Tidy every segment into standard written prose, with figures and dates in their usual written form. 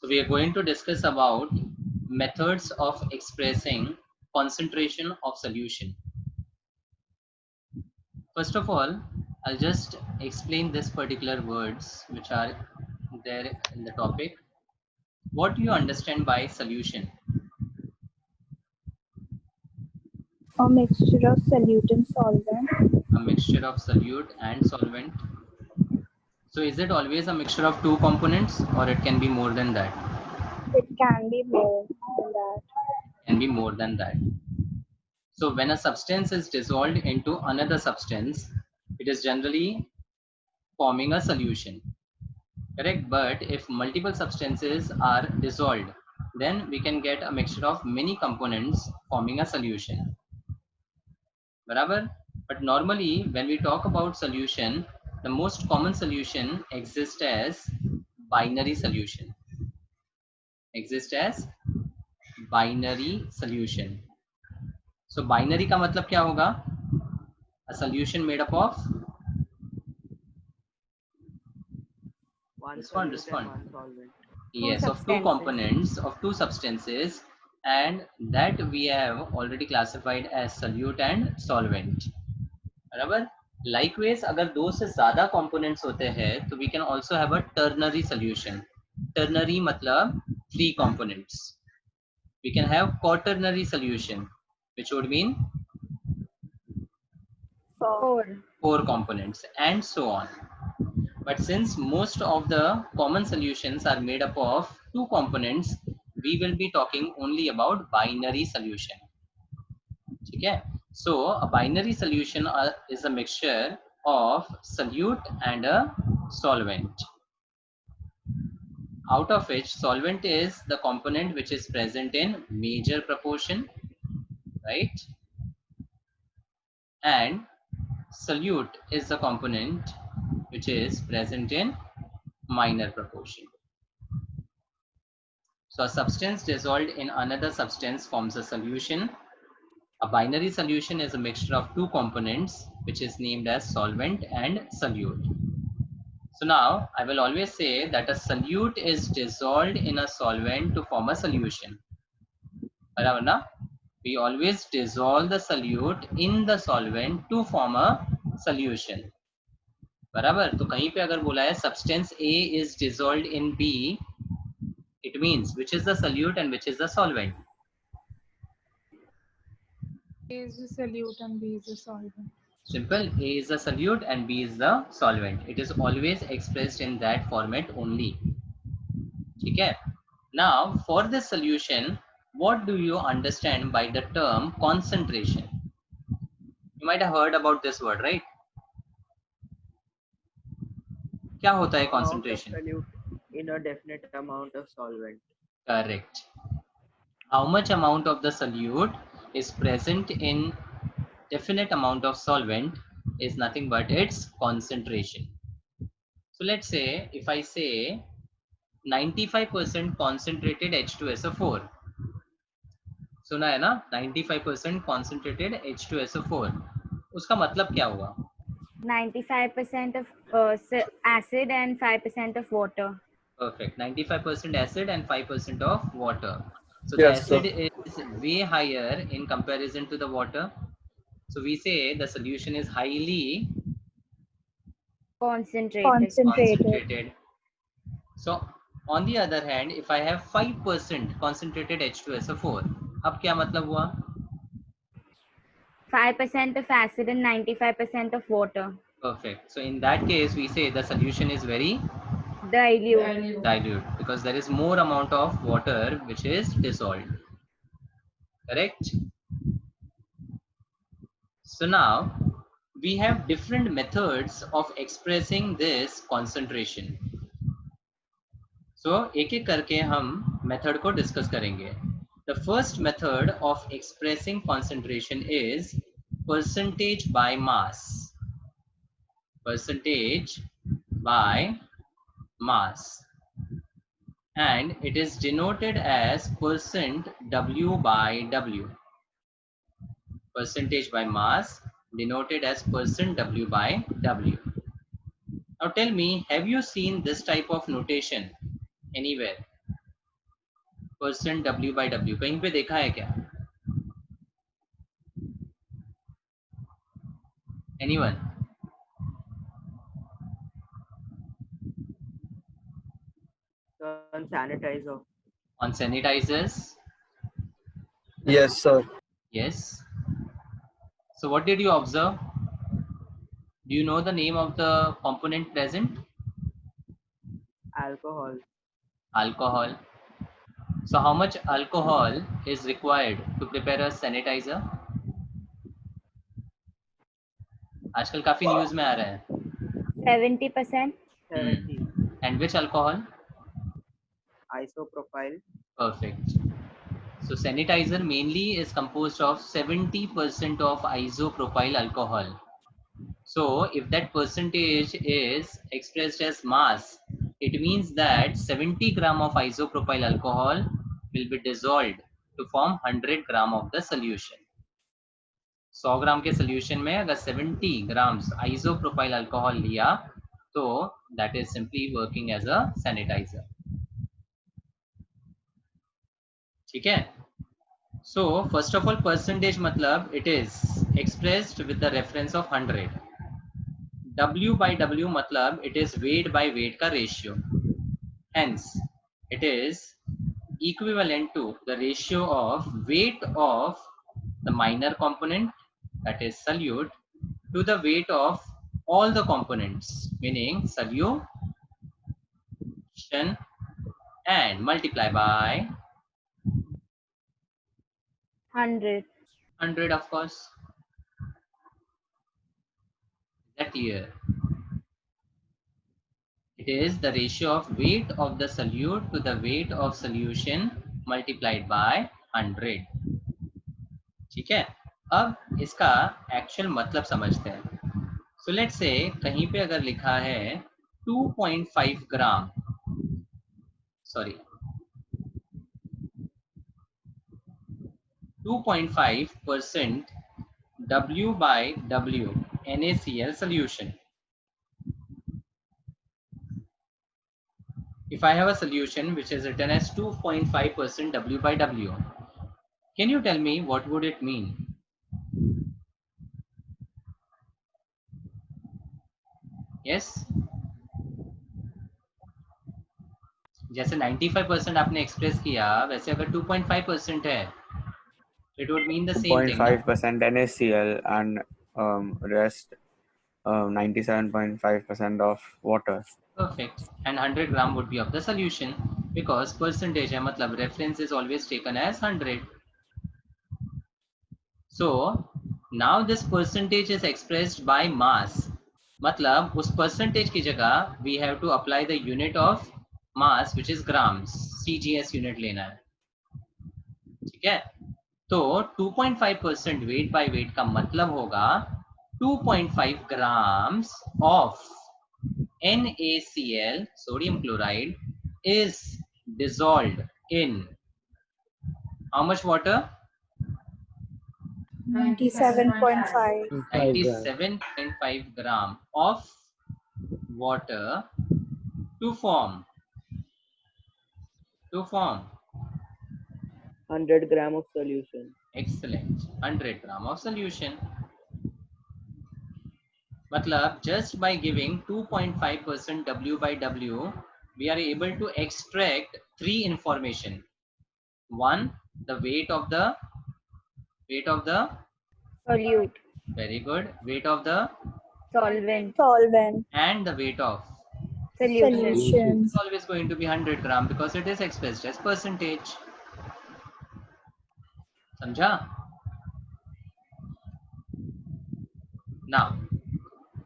So we are going to discuss about methods of expressing concentration of solution. First of all, I'll just explain this particular words which are there in the topic. What do you understand by solution? A mixture of solute and solvent. A mixture of solute and solvent. So is it always a mixture of two components or it can be more than that? It can be more than that. Can be more than that. So when a substance is dissolved into another substance, it is generally forming a solution. Correct? But if multiple substances are dissolved, then we can get a mixture of many components forming a solution. Barabar? But normally when we talk about solution, the most common solution exists as binary solution. Exists as binary solution. So binary का मतलब क्या होगा? A solution made up of one respond. one solvent. Yes, of two components of two substances, and that we have already classified as solute and solvent. बराबर? Likewise, अगर दो से ज़्यादा components होते हैं तो we can also have a ternary solution. Ternary मतलब three components. We can have quaternary solution, which would mean four components, and so on. But since most of the common solutions are made up of two components, we will be talking only about binary solution. Okay? So a binary solution is a mixture of solute and a solvent, out of which solvent is the component which is present in major proportion, right? And solute is the component which is present in minor proportion. So a substance dissolved in another substance forms a solution. A binary solution is a mixture of two components which is named as solvent and solute. So now I will always say that a solute is dissolved in a solvent to form a solution. बराबर ना? We always dissolve the solute in the solvent to form a solution. बराबर? तो कहीं पे अगर बोला है substance A is dissolved in B, it means which is the solute and which is the solvent? A is the solute and B is the solvent. Simple. A is the solute and B is the solvent. It is always expressed in that format only. Okay. Now, for this solution, what do you understand by the term concentration? You might have heard about this word, right? क्या होता है concentration? Solute in a definite amount of solvent. Correct. How much amount of the solute is present in definite amount of solvent is nothing but its concentration. So let's say if I say 95% concentrated H2SO4, सुना है ना? 95% concentrated H2SO4, उसका मतलब क्या हुआ? 95% of acid and 5% of water. Perfect. 95% acid and 5% of water. So Yes, the acid is way higher in comparison to the water. So we say the solution is highly concentrated. So on the other hand, if I have 5% concentrated H2SO4, अब क्या मतलब हुआ? 5% of acid and 95% of water. Perfect. So in that case, we say the solution is very dilute because there is more amount of water which is dissolved. Correct? So now we have different methods of expressing this concentration. So एक एक करके हम method को discuss करेंगे. The first method of expressing concentration is percentage by mass. Percentage by mass. And it is denoted as percent W by W. Percentage by mass denoted as percent W by W. Now tell me, have you seen this type of notation anywhere? Percent W by W कहीं पे देखा है क्या? Anyone? on sanitizer. On sanitizers? Yes, sir. Yes. So what did you observe? Do you know the name of the component present? Alcohol. Alcohol. So how much alcohol is required to prepare a sanitizer? आजकल काफी news में आ रहा है. 70%. 70. And which alcohol? Isopropyl. Perfect. So sanitizer mainly is composed of 70% of isopropyl alcohol. So if that percentage is expressed as mass, it means that 70 gram of isopropyl alcohol will be dissolved to form 100 gram of the solution. 100 ग्राम के solution में अगर 70 grams isopropyl alcohol लिया तो that is simply working as a sanitizer. ठीक है. So first of all percentage मतलब it is expressed with the reference of 100. W by W मतलब it is weight by weight का ratio. Hence, it is equivalent to the ratio of weight of the minor component, that is solute, to the weight of all the components, meaning solution, and multiply by 100. 100, of course. Is that clear? It is the ratio of weight of the solute to the weight of solution multiplied by 100. ठीक है. अब इसका actual मतलब समझते हैं. So let's say कहीं पे अगर लिखा है 2.5 ग्राम, sorry 2.5% W by W NaCl solution. If I have a solution which is written as 2.5% W by W, can you tell me what would it mean? Yes? जैसे 95% आपने एक्सप्रेस किया, वैसे अगर 2.5% है, it would mean the same thing. 2.5% NaCl and rest 97.5% of water. Perfect. And 100 gram would be of the solution because percentage है मतलब reference is always taken as 100. So now this percentage is expressed by mass. मतलब उस percentage की जगह we have to apply the unit of mass which is grams. CGS unit लेना है. ठीक है. तो 2.5% weight by weight का मतलब होगा 2.5 grams of NaCl, sodium chloride, is dissolved in how much water? 97.5. 97.5 gram of water to form 100 gram of solution. excellent 100 gram of solution. मतलब just by giving 2.5% W by W, we are able to extract three information. One, the weight of the Solute. very good, weight of the Solvent. Solvent. and the weight of Solution. Solution. is always going to be 100 gram because it is expressed as percentage. समझा? Now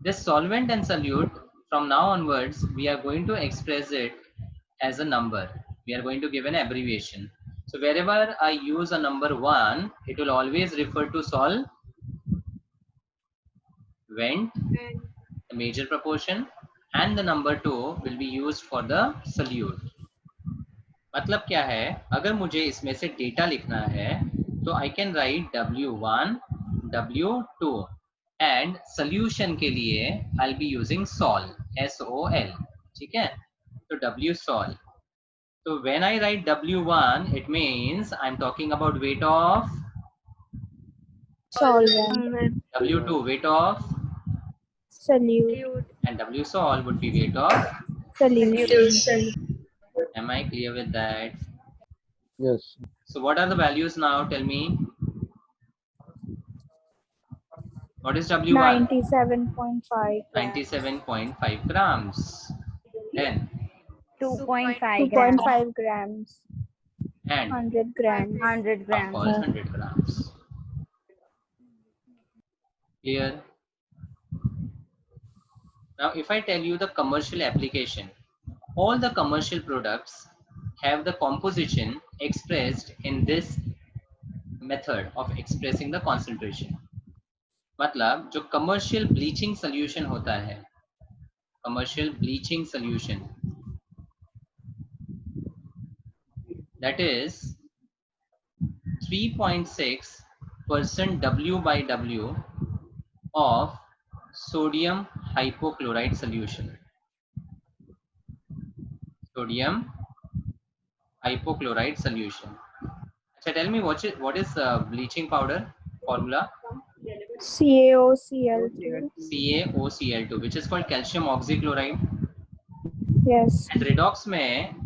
this solvent and solute, from now onwards we are going to express it as a number. We are going to give an abbreviation. So wherever I use a number 1, it will always refer to solvent, the major proportion, and the number 2 will be used for the solute. मतलब क्या है, अगर मुझे इसमें से data लिखना है तो I can write W1, W2 and solution के लिए I'll be using sol, SOL. ठीक है. तो W sol So when I write W1, it means I'm talking about weight of solvent, W2, weight of, solute, and W sol would be weight of. solution. Am I clear with that? Yes. So what are the values now? Tell me. What is W1? 97.5 grams, 97.5 grams. Then, 2.5 grams. 2.5 grams, and 100 grams. 100 of grams. course 100 grams. Clear? Now, if I tell you the commercial application, all the commercial products have the composition expressed in this method of expressing the concentration. मतलब जो commercial bleaching solution होता है, commercial bleaching solution, that is 3.6% W by W of sodium hypochlorite solution. Sodium hypochlorite solution. So tell me what is bleaching powder formula? CaOCl2. CaOCl2, which is called calcium oxychloride. Yes. And redox mein,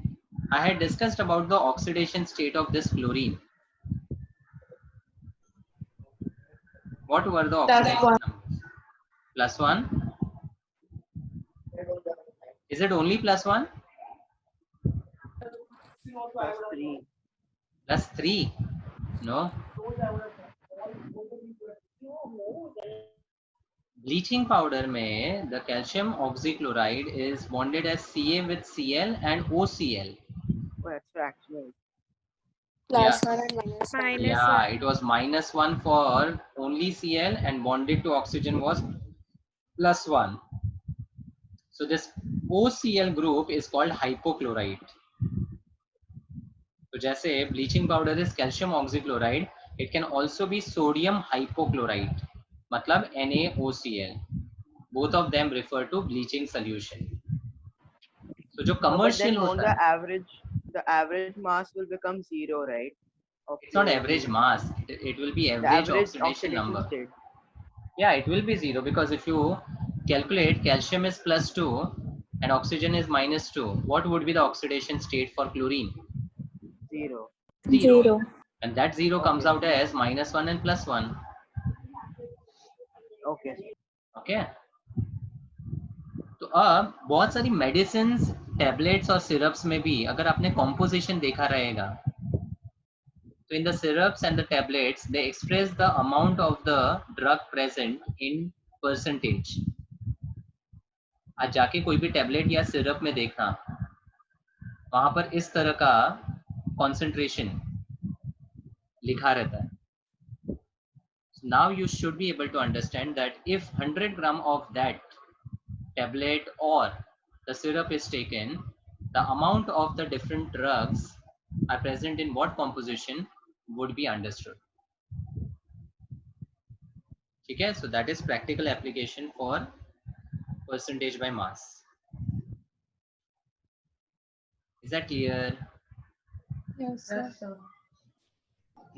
I had discussed about the oxidation state of this chlorine. What were the oxidation numbers? +1. Is it only +1? +3. +3? No. Bleaching powder mein, the calcium oxychloride is bonded as Ca with Cl and OCl. Oh, that's fractional. Yeah. +1 and -1. Yeah, it was -1 for only Cl and bonded to oxygen was +1. So this OCl group is called hypochlorite. So जैसे bleaching powder is calcium oxychloride, it can also be sodium hypochlorite, मतलब NaOCl. Both of them refer to bleaching solution. So जो But then commercial Mohan, होता है, the average mass will become 0, right? Of it's not CO2. average mass, it will be The average average oxidation number. state. Yeah, it will be 0 because if you calculate calcium is +2 and oxygen is -2, what would be the oxidation state for chlorine? 0. 0. And that 0 comes Okay. out as -1 and +1. Okay. Okay. तो अब बहुत सारी medicine, tablets और syrups में भी अगर आपने composition देखा रहेगा, तो in the syrups and the tablets they express the amount of the drug present in percentage. आज जाके कोई भी टैबलेट या सिरप में देखना, वहां पर इस तरह का कॉन्सेंट्रेशन लिखा रहता है. Now you should be able to understand that if 100 gram of that tablet or the syrup is taken, the amount of the different drugs are present in what composition would be understood. Okay, so that is practical application for percentage by mass. Is that clear? Yes, sir.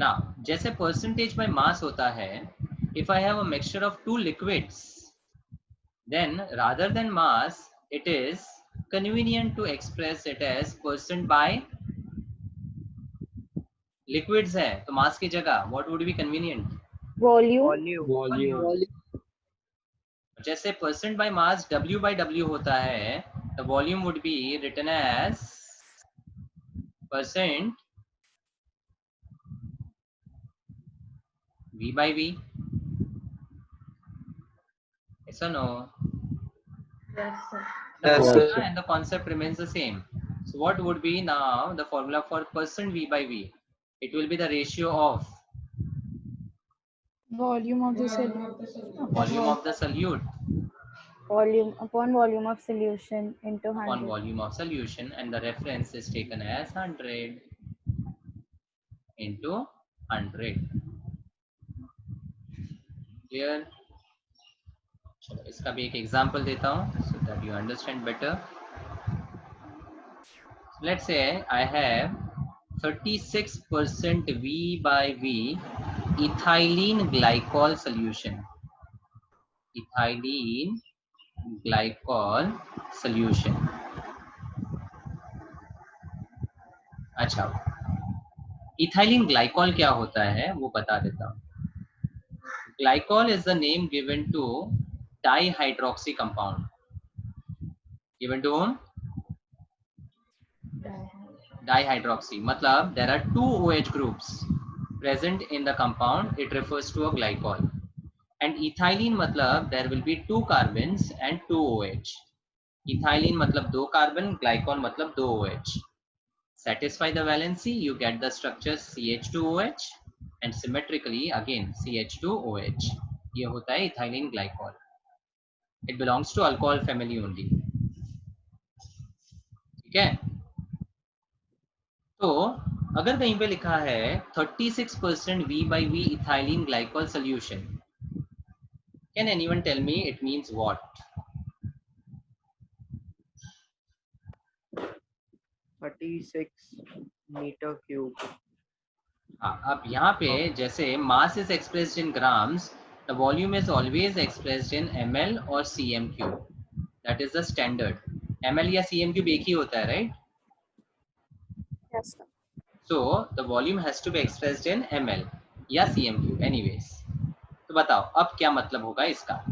Now, जैसे percentage by mass होता है, if I have a mixture of two liquids, then rather than mass, it is convenient to express it as percent by liquids है, तो mass की जगह what would be convenient? Volume. Volume. जैसे percent by mass W by W होता है, the volume would be written as percent V by V. Yes or no? Yes, Yes, sir. and the concept remains the same. So what would be now the formula for percent V by V? It will be the ratio of Volume of the volume of the solute Volume upon volume of solution into upon 100. volume of solution, and the reference is taken as 100 into 100. Clear? चलो इसका भी एक example देता हूँ so that you understand better. Let's say I have 36% V by V ethylene glycol solution. Ethylene glycol solution. अच्छा, ethylene glycol क्या होता है वो बता देता हूँ. Glycol is the name given to dihydroxy compound. Given to whom? Dihydroxy. मतलब there are two OH groups present in the compound. It refers to a glycol. And ethylene मतलब there will be two carbons and two OH. Ethylene मतलब दो carbon, glycol मतलब दो OH. Satisfy the valency, you get the structure CH2OH and symmetrically again CH2OH. ये होता है ethylene glycol. It belongs to alcohol family only. ठीक है. तो अगर कहीं पे लिखा है 36% V by V ethylene glycol solution, can anyone tell me it means what? 36 meter cube. हाँ, अब यहाँ पे जैसे mass is expressed in grams, the volume is always expressed in ml or cm cube. That is the standard. ml या cm cube एक ही होता है, right? Yes, sir. So the volume has to be expressed in ml या cm cube anyways. तो बताओ अब क्या मतलब होगा इसका?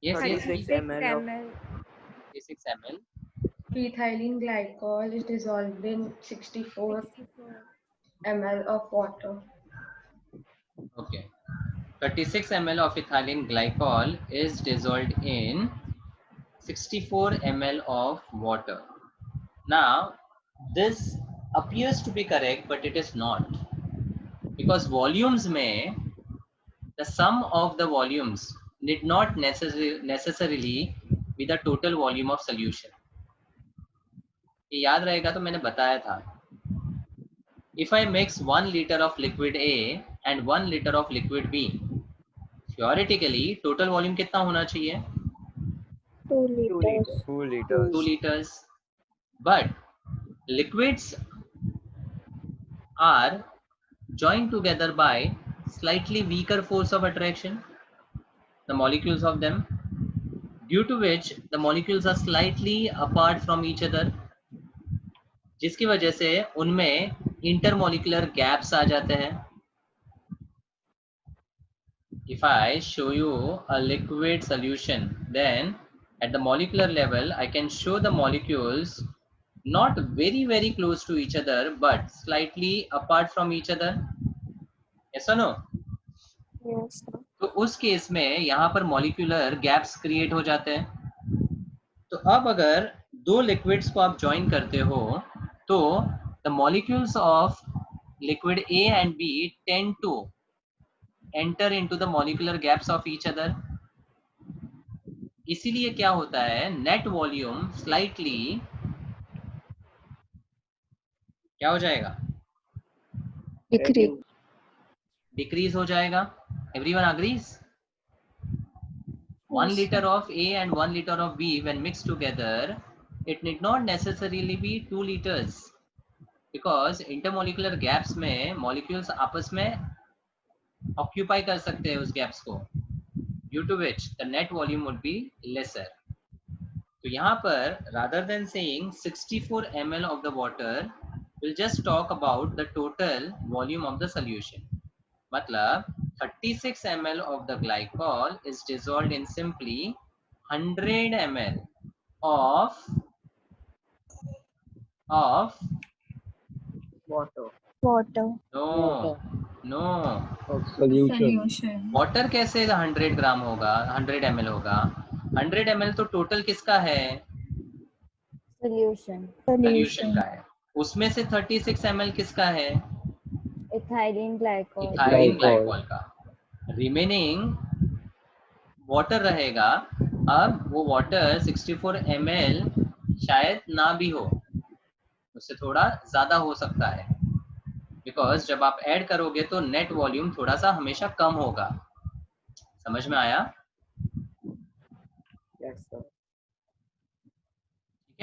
Yes, 36 ml of 36 ml. Ethylene glycol is dissolved in 64 ml of water. Okay. 36 ml of ethylene glycol is dissolved in 64 ml of water. Now, this appears to be correct, but it is not. Because volumes में, the sum of the volumes need not necessarily be the total volume of solution. ये याद रहेगा तो मैंने बताया था. If I mix 1 liter of liquid A and 1 liter of liquid B, theoretically total volume कितना होना चाहिए? 2 liters. 2 liters. 2 liters. But liquids are joined together by slightly weaker force of attraction, the molecules of them, due to which the molecules are slightly apart from each other, जिसकी वजह से उनमें intermolecular gaps आ जाते हैं. If I show you a liquid solution, then at the molecular level, I can show the molecules not very close to each other, but slightly apart from each other. Yes or no? Yes, sir. तो उस case में यहाँ पर molecular gaps create हो जाते हैं. तो अब अगर दो liquids को आप join करते हो, तो the molecules of liquid A and B tend to enter into the molecular gaps of each other. इसीलिए क्या होता है, net volume slightly क्या हो जाएगा? Decrease हो जाएगा. Everyone agrees? 1 liter of A and 1 liter of B when mixed together, it need not necessarily be 2 liters because intermolecular gaps में molecules आपस में occupy कर सकते हैं उस gaps को, due to which the net volume would be lesser. तो यहाँ पर rather than saying 64 ml of the water, we'll just talk about the total volume of the solution. मतलब 36 ml of the glycol is dissolved in simply 100 ml of water. no Solution. water कैसे 100 ग्राम होगा, 100 ml होगा? 100 ml तो total किसका है? Solution. का है. उसमें से 36 ml किसका है? Ethylene glycol. इथाइलिन ग्लाइकॉल का. रिमेनिंग वाटर रहेगा. अब वो वाटर 64 ml शायद ना भी हो, उससे थोड़ा ज्यादा हो सकता है, बिकॉज जब आप ऐड करोगे तो नेट वॉल्यूम थोड़ा सा हमेशा कम होगा. समझ में आया? Yes, sir.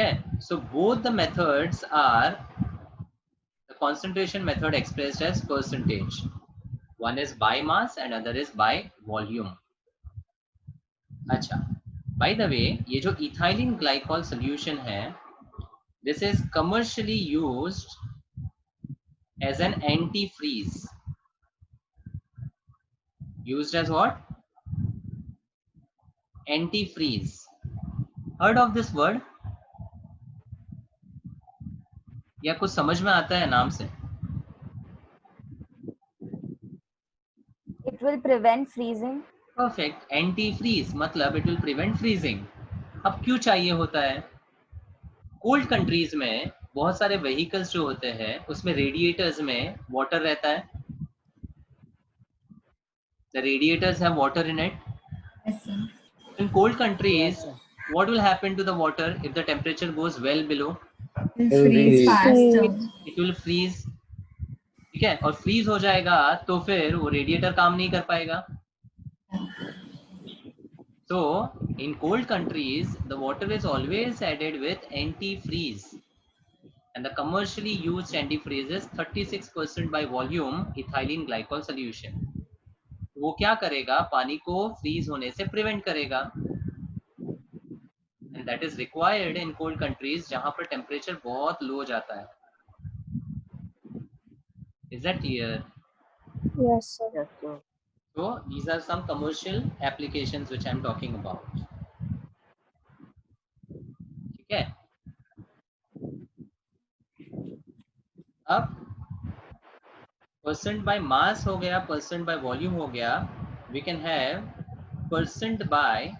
Okay, so both the methods are the concentration method expressed as percentage. One is by mass and other is by volume. अच्छा, by the way, ये जो ethylene glycol solution है, this is commercially used as an antifreeze. Used as what? Antifreeze. Heard of this word? या कुछ समझ में आता है नाम से? It will prevent freezing. Perfect. Antifreeze मतलब it will prevent freezing. अब क्यों चाहिए होता है? कोल्ड कंट्रीज में बहुत सारे व्हीकल्स जो होते हैं उसमें रेडिएटर्स में वाटर रहता है. The radiators have water in it. Yes, sir. In cold countries, what will happen to the water if the temperature goes well below? Will freeze faster. It will freeze. ठीक है, और freeze हो जाएगा तो फिर वो रेडिएटर काम नहीं कर पाएगा. So in cold countries, the water is always added with antifreeze, and the commercially used antifreeze is 36% by volume ethylene glycol solution. वो क्या करेगा? पानी को फ्रीज होने से प्रिवेंट करेगा, and that is required in cold countries जहां पर टेम्परेचर बहुत लो जाता है. Is that clear? Yes, sir. Yes, sir. So these are some commercial applications which I am talking about. ठीक है, अब परसेंट बाय मास हो गया, परसेंट बाय वॉल्यूम हो गया. We can have percent by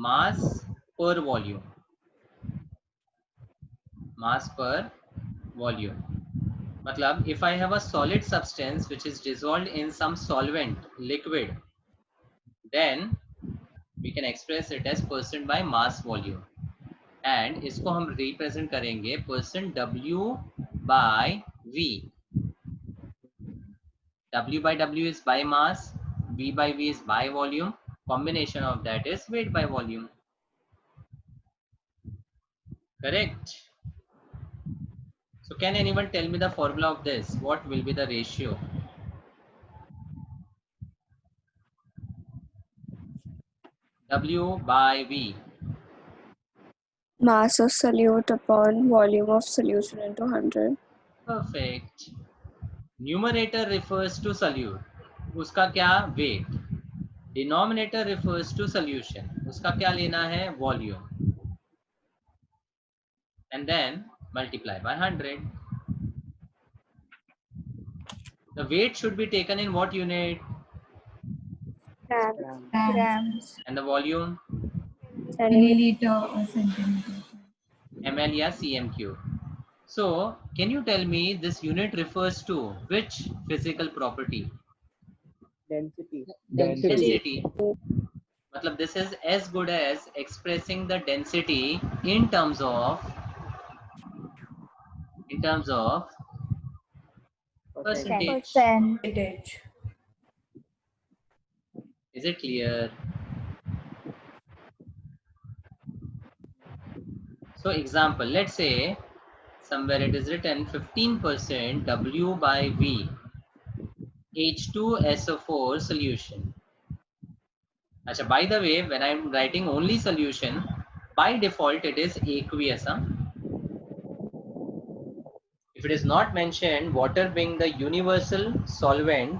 mass per volume. Mass per volume मतलब if I have a solid substance which is dissolved in some solvent liquid, then we can express it as percent by mass volume, and इसको हम represent करेंगे percent W by V. W by W is by mass, V by V is by volume, combination of that is weight by volume. Correct? So can anyone tell me the formula of this? What will be the ratio? W by V. Mass of solute upon volume of solution into 100. Perfect. Numerator refers to solute, उसका क्या? weight. Denominator refers to solution, उसका क्या लेना है? volume. And then multiply by 100. The weight should be taken in what unit? Grams. Grams. And the volume? Milliliter or centimeter. ml या cm cube. So can you tell me this unit refers to which physical property? Density. Density. मतलब this is as good as expressing the density in terms of percentage. Percentage. Is it clear? So example, let's say somewhere it is written 15% W by V H2SO4 solution. Achha, by the way, when I'm writing only solution, by default it is aqueous. If it is not mentioned, water being the universal solvent,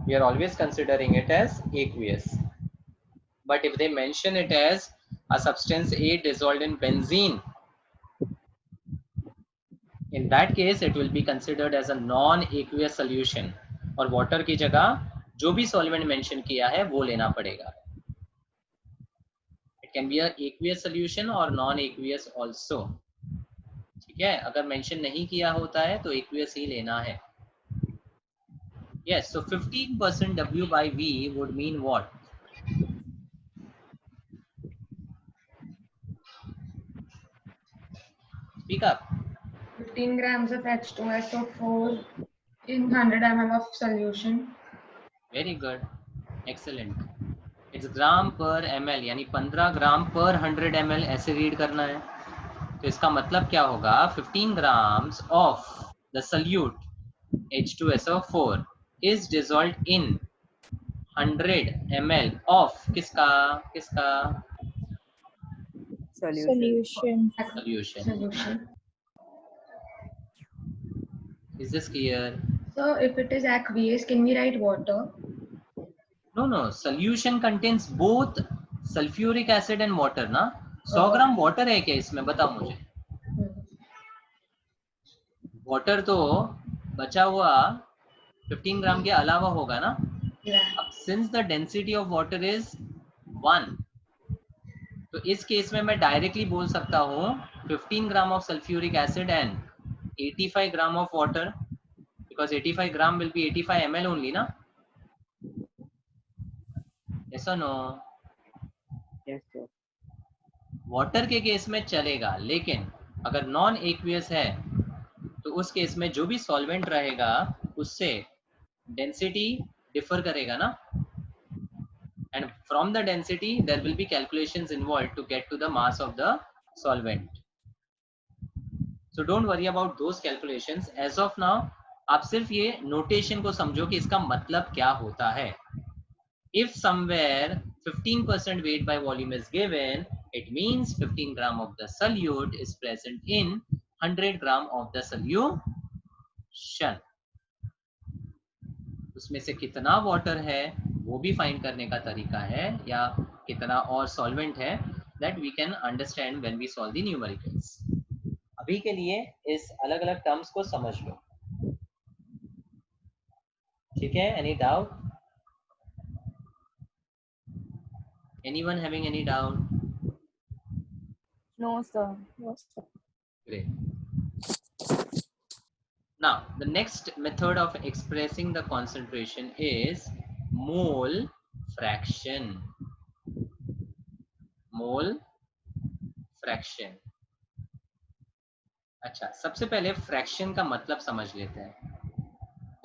we are always considering it as aqueous. But if they mention it as a substance A dissolved in benzene, in that case it will be considered as a non-aqueous solution, और water की जगह जो भी solvent mention किया है वो लेना पड़ेगा. It can be a aqueous solution or non-aqueous also. ठीक है, अगर mention नहीं किया होता है तो aqueous ही लेना है. Yes, so 15% W by V would mean what? Speak up. 15 grams of H2SO4 in 100 ml of solution. Very good. Excellent. It's it's gram per ml, यानी 15 ग्राम पर 100 ml ऐसे रीड करना है। तो इसका मतलब क्या होगा, 15 grams of the solute H2SO4 is dissolved in 100 ml of किसका किसका Solution. Solution. solution. Is this clear? So if it is aqueous, can we write water? No, solution contains both sulfuric acid and water ना। 100 gram water है क्या इसमें, बताओ मुझे। Water तो बचा हुआ 15 ग्राम के अलावा होगा ना। Yeah. अब since the density of water is 1, तो इस केस में मैं डायरेक्टली बोल सकता हूँ 15 gram of sulphuric acid and 85 gram of water, because 85 gram will be 85 ml only ना। yes or no? Yes, sir. Water के केस में चलेगा, लेकिन अगर नॉन एक्वियस है तो उस केस में जो भी सॉल्वेंट रहेगा उससे डेंसिटी डिफर करेगा ना, and from the density there will be calculations involved to get to the mass of the solvent. So don't worry about those calculations as of now. आप सिर्फ ये नोटेशन को समझो कि इसका मतलब क्या होता है। If somewhere 15% weight by volume is given, it means 15 gram of the solute is present in 100 gram of the solution. उसमें से कितना वाटर है वो भी फाइंड करने का तरीका है, या कितना और सॉल्वेंट है, that we can understand when we solve the numericals. अभी के लिए इस अलग अलग टर्म्स को समझ लो, ठीक है। Any doubt, anyone having any doubt? No, sir. Great. Now the next method of expressing the concentration is mole fraction. Mole fraction. अच्छा, सबसे पहले फ्रैक्शन का मतलब समझ लेते हैं।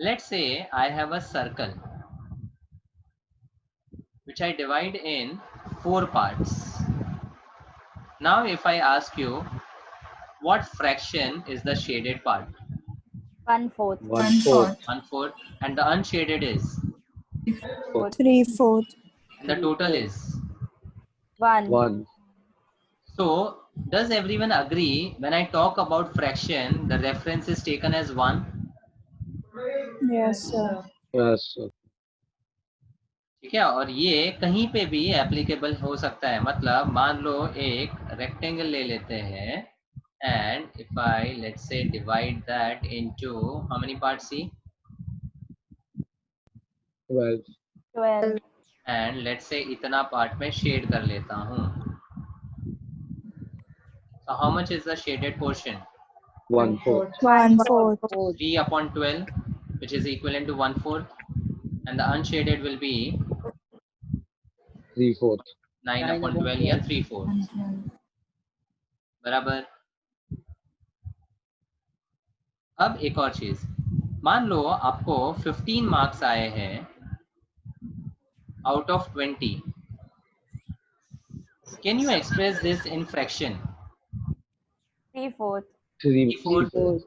Let's say I have a circle which I divide in 4 parts. Now if I ask you what fraction is the shaded part? 1/4. 1/4. 1/4. And the unshaded is? 3/4. And the total is? 1. So does everyone agree when I talk about fraction, the reference is taken as 1? Yes, sir. ठीक है, और ये कहीं पे भी applicable हो सकता है। मतलब मान लो एक रेक्टेंगल ले लेते हैं and if I let's say divide that into how many parts? See, 12. and let's say इतना पार्ट में शेड कर लेता हूँ। So how much is the shaded portion? 1/4. 1/4. 3 upon 12, which is equivalent to 1/4, and the unshaded will be 3/4. 9 upon 12 या 3/4, 1/12. बराबर। अब एक और चीज, मान लो आपको 15 मार्क्स आए हैं out of 20. Can you express this in fraction? 3/4. 3/4.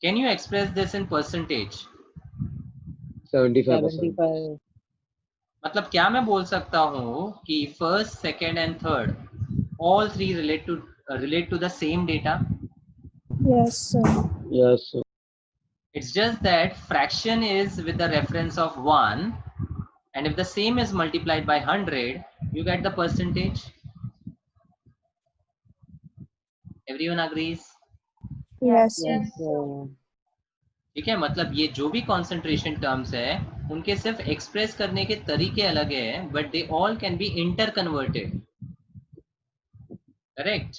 Can you express this in percentage? 75%. मतलब क्या मैं बोल सकता हूँ कि first, second and third all three relate to the same data? Yes, sir. Yes, sir. It's just that fraction is with the reference of 1, and if the same is multiplied by 100, you get the percentage. Everyone agrees? Yes, sir. Yes, sir. ठीक है, मतलब ये जो भी concentration terms है उनके सिर्फ express करने के तरीके अलग है, but they all can be interconverted. Correct?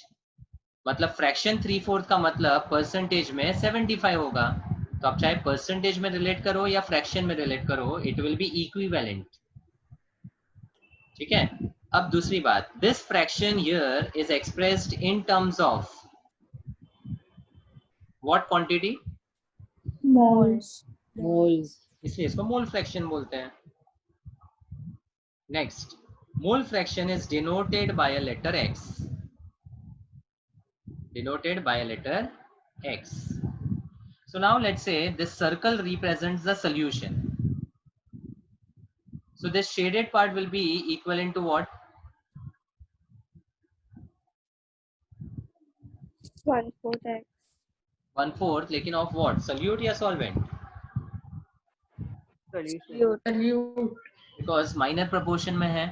मतलब फ्रैक्शन 3/4 का मतलब परसेंटेज में 75 होगा, तो आप चाहे परसेंटेज में रिलेट करो या फ्रैक्शन में रिलेट करो, इट विल बी इक्विवेलेंट। ठीक है। अब दूसरी बात, this fraction here is expressed in terms of what quantity? Moles. Moles. इसलिए इसको मोल फ्रैक्शन बोलते हैं। Next, Mole fraction is denoted by a letter X. Denoted by a letter X. So now let's say this circle represents the solution. So this shaded part will be equivalent to what? 1/4 x. 1/4, लेकिन of what? Solute या solvent? Solution. Solute. Because minor proportion में है.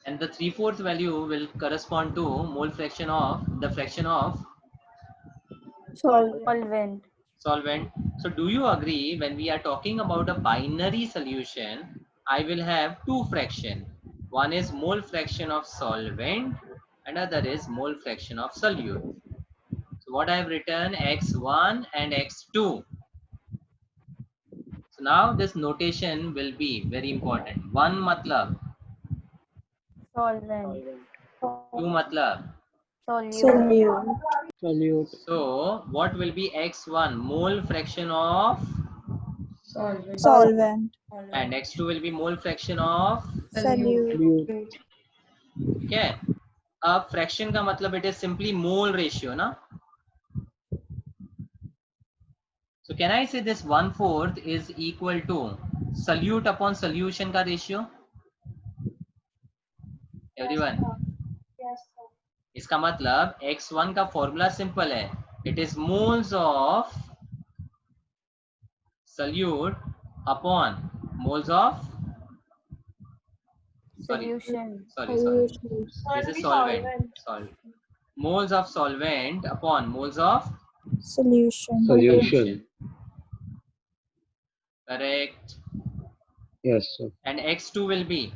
And the 3/4 value will correspond to mole fraction of the fraction of Solvent. solvent. So do you agree when we are talking about a binary solution, I will have two fraction. One is mole fraction of solvent, another is mole fraction of solute. So what I have written, x1 and x2. So now this notation will be very important. One matlab, Solvent. two matlab. Solute. Solute. So what will be x1? Mole fraction of, Solvent. Solvent. and x2 will be mole fraction of. Solute. Okay. अब fraction का मतलब it is simply mole ratio ना. So can I say this 1/4 is equal to solute upon solution का ratio? Everyone. इसका मतलब x1 का formula simple है. It is moles of solute upon moles of Solution. sorry. This is solvent. Moles of solvent upon moles of Solution. Correct. Yes, sir. And x2 will be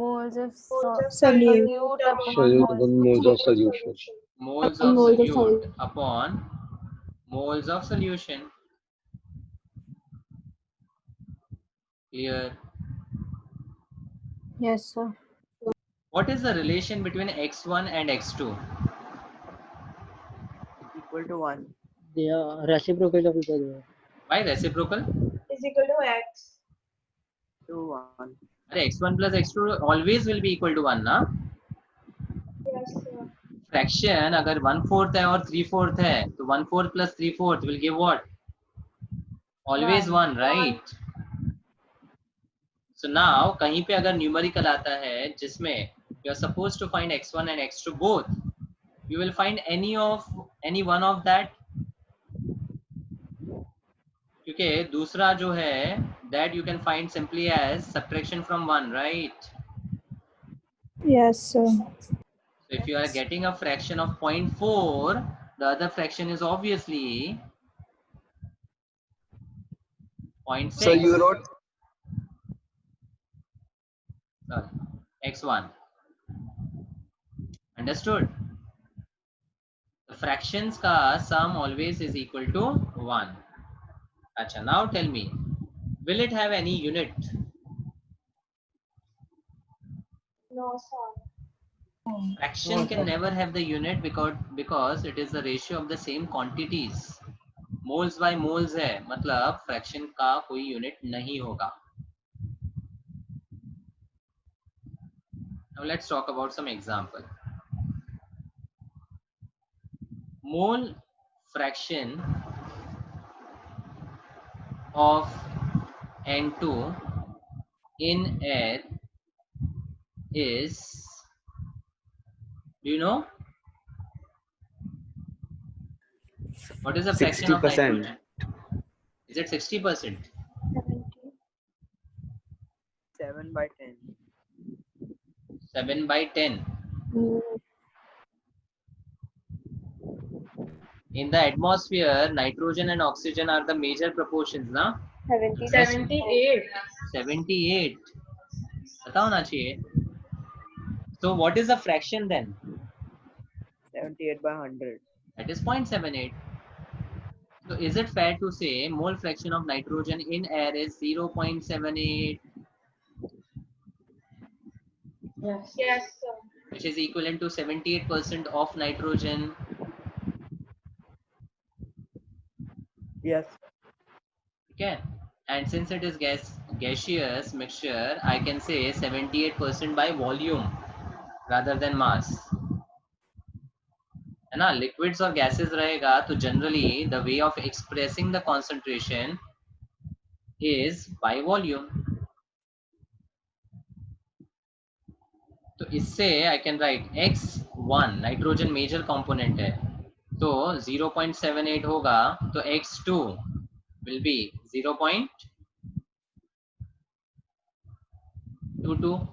Moles of Solute. solute upon moles of solution. moles of solute upon moles of solution. Clear? Yes, sir. What is the relation between x1 and x2? Equal to 1. They are reciprocal of each other. Why reciprocal? Is equal to x. To 1. अरे x1 plus x2 always will be equal to 1 ना? Yes, sir. Fraction अगर 1/4 है और 3/4 है तो 1/4 plus 3/4 will give what? Always 1, right? So now कहीं पे अगर numerical आता है जिसमें you are supposed to find x1 and x2 both, you will find any one of that. क्योंकि दूसरा जो है that you can find simply as subtraction from 1, right? Yes, sir. So if you are getting a fraction of 0.4, the other fraction is obviously 0.6. So you wrote Sorry, x1. Understood? The fractions ka sum always is equal to 1. Acha, now tell me, will it have any unit? No, sir. Fraction can never have the unit because it is the ratio of the same quantities. Moles by moles है, मतलब fraction का कोई unit नहीं होगा. Now let's talk about some example. Mole fraction of N2 in air is, do you know? What is the fraction of 60%. nitrogen? Is it 60%? 7 by 10. 7 by 10. In the atmosphere, nitrogen and oxygen are the major proportions, na? 78. 78. पता होना चाहिए. So what is the fraction then? 78 by 100. That is 0.78. So is it fair to say mole fraction of nitrogen in air is 0.78, Yes. Yes, sir. which is equivalent to 78% of nitrogen? Yes. Okay. and since it is gaseous mixture, I can say 78% by volume rather than mass. है ना, liquids और gases रहेगा तो generally the way of expressing the concentration is by volume. तो इससे I can write X1 nitrogen major component है तो 0.78 होगा तो X2 will be 0.22,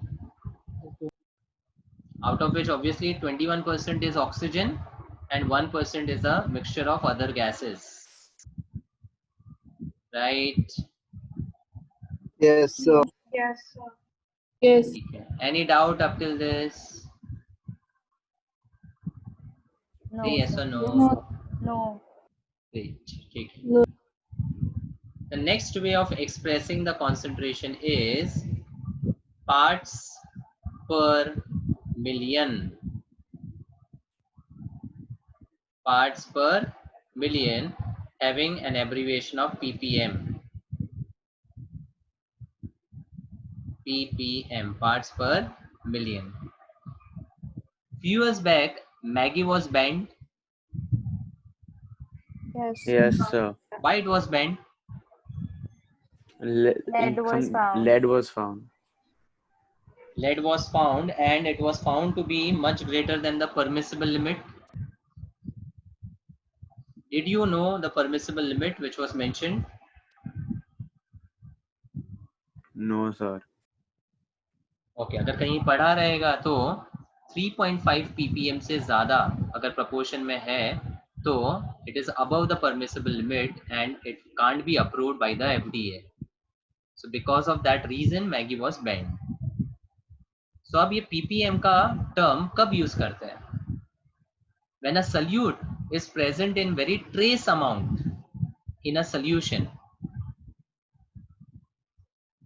out of which obviously 21% is oxygen and 1% is a mixture of other gases, right? Yes, sir. Yes, sir. Yes. ठीक है. Any doubt up till this? No, Say yes sir. or no? No. Great. ठीक है. No. The next way of expressing the concentration is parts per million. Parts per million having an abbreviation of ppm. ppm, parts per million. Few years back, Maggie was banned. Yes. Yes, sir. Why it was banned? Lead was found. Lead was found. Lead was found and it was found to be much greater than the permissible limit. Did you know the permissible limit which was mentioned? No, sir. Okay, अगर कहीं पढ़ा रहेगा तो 3.5 ppm से ज़्यादा अगर proportion में है तो it is above the permissible limit and it can't be approved by the FDA. So because of that reason Maggie was banned. So अब ये ppm का term कब use करते हैं? When a solute is present in very trace amount in a solution,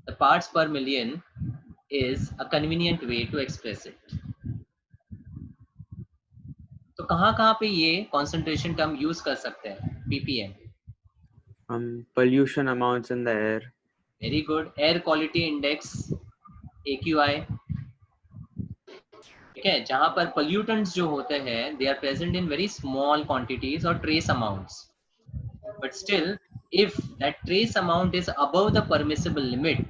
the parts per million is a convenient way to express it. तो कहाँ पे ये concentration term use कर सकते हैं ppm? Pollution amounts in the air. Very good. Air quality index AQI. ठीक है, जहाँ पर pollutants जो होते हैं they are present in very small quantities or trace amounts, but still if that trace amount is above the permissible limit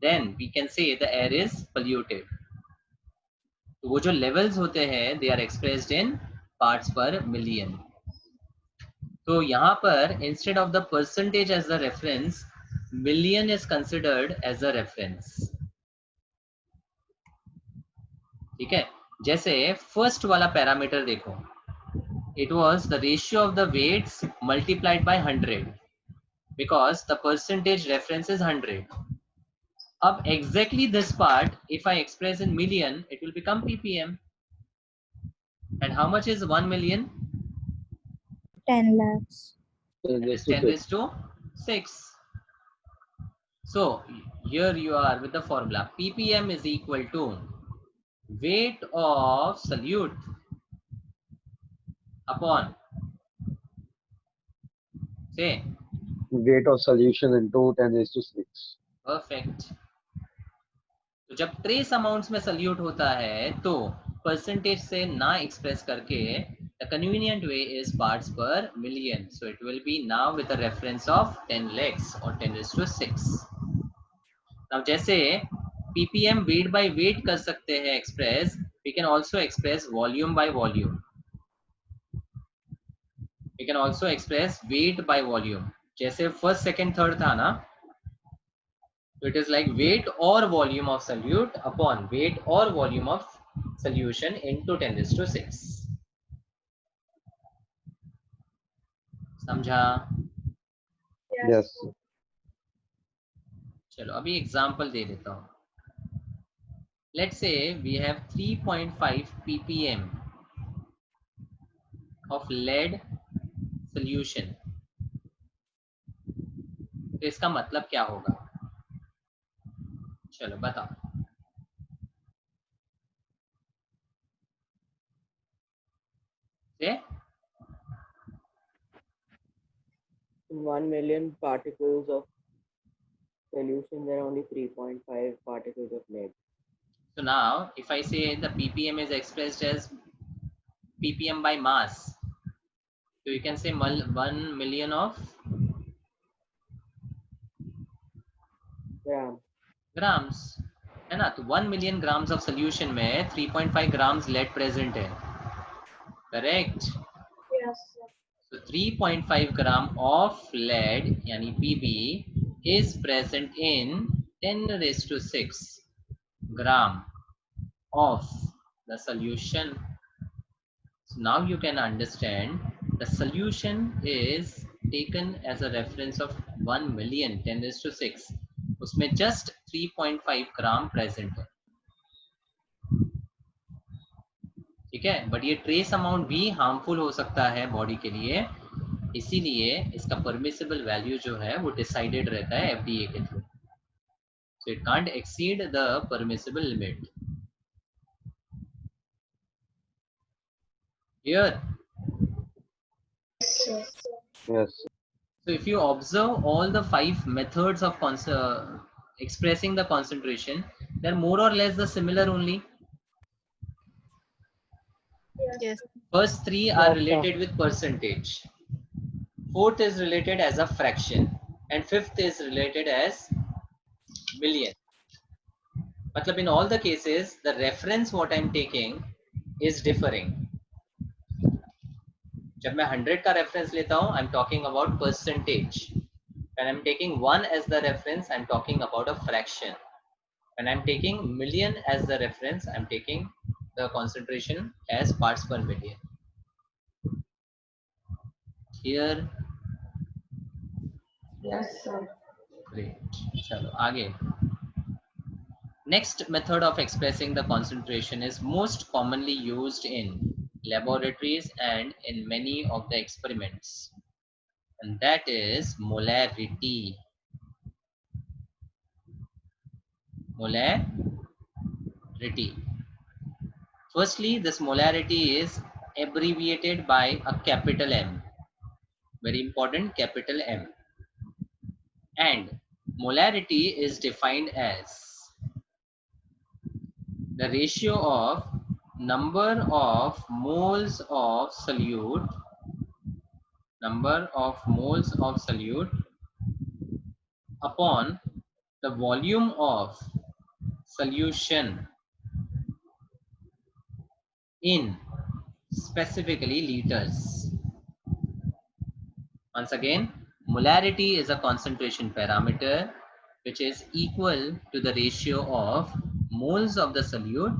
then we can say the air is polluted. तो वो जो levels होते हैं they are expressed in parts per million. तो यहाँ पर instead of the percentage as the reference, million is considered as a reference. ठीक है, जैसे first वाला parameter देखो, it was the ratio of the weights multiplied by 100 because the percentage reference is 100. अब exactly this part if I express in million it will become ppm. And how much is 1 million? 10 lakhs. Ten That is raised to 10 six. raised to 6. So here you are with the formula ppm is equal to weight of solute upon, say, Weight of solution into 10 raised to 6. perfect. तो जब trace amounts में salute होता है तो percentage से ना express करके the convenient way is parts per million, so it will be now with a reference of 10 lakhs or 10 raised to 6. now जैसे ppm weight by weight कर सकते हैं express, we can also express volume by volume. We can also express weight by volume. जैसे first second third था ना, so it is like weight or volume of solute upon weight or volume of solution into 10 raised to 6. समझा? Yes. चलो अभी example दे देता हूँ. Let's say we have 3.5 ppm of lead solution. तो इसका मतलब क्या होगा? चलो बताओ. Say 1 million particles of solution there are only 3.5 particles of lead. So now, if I say the ppm is expressed as ppm by mass, so you can say 1 million of Gram. Grams, है ना? तो 1 million grams of solution में 3.5 grams lead present है, correct? Yes, sir. So 3.5 gram of lead यानी Pb is present in 10 raised to 6 gram of the solution. So now you can understand the solution is taken as a reference of 1 million 10 raised to 6, उसमें just 3.5 gram present है, ठीक है? But ये trace amount भी harmful हो सकता है body के लिए, इसीलिए इसका परमिसिबल वैल्यू जो है वो डिसाइडेड रहता है एफडीए के through. So it can't exceed the permissible limit. Here, Yes. so if you observe all the 5 methods of expressing the concentration, they're more or less the similar only. Yes. First 3 are related with percentage, fourth is related as a fraction, and fifth is related as million. मतलब in all the cases the reference what I'm taking is differing. जब मैं 100 का reference लेता हूँ, I'm talking about percentage. When I'm taking 1 as the reference, I'm talking about a fraction. When I'm taking million as the reference, I'm taking the concentration as parts per million. Here, Yes, sir. great. चलो आगे. Next method of expressing the concentration is most commonly used in laboratories and in many of the experiments, and that is molarity. Molarity. Firstly, this molarity is abbreviated by a capital M. Very important, capital M. And molarity is defined as the ratio of number of moles of solute upon the volume of solution in specifically liters. Once again, molarity is a concentration parameter which is equal to the ratio of moles of the solute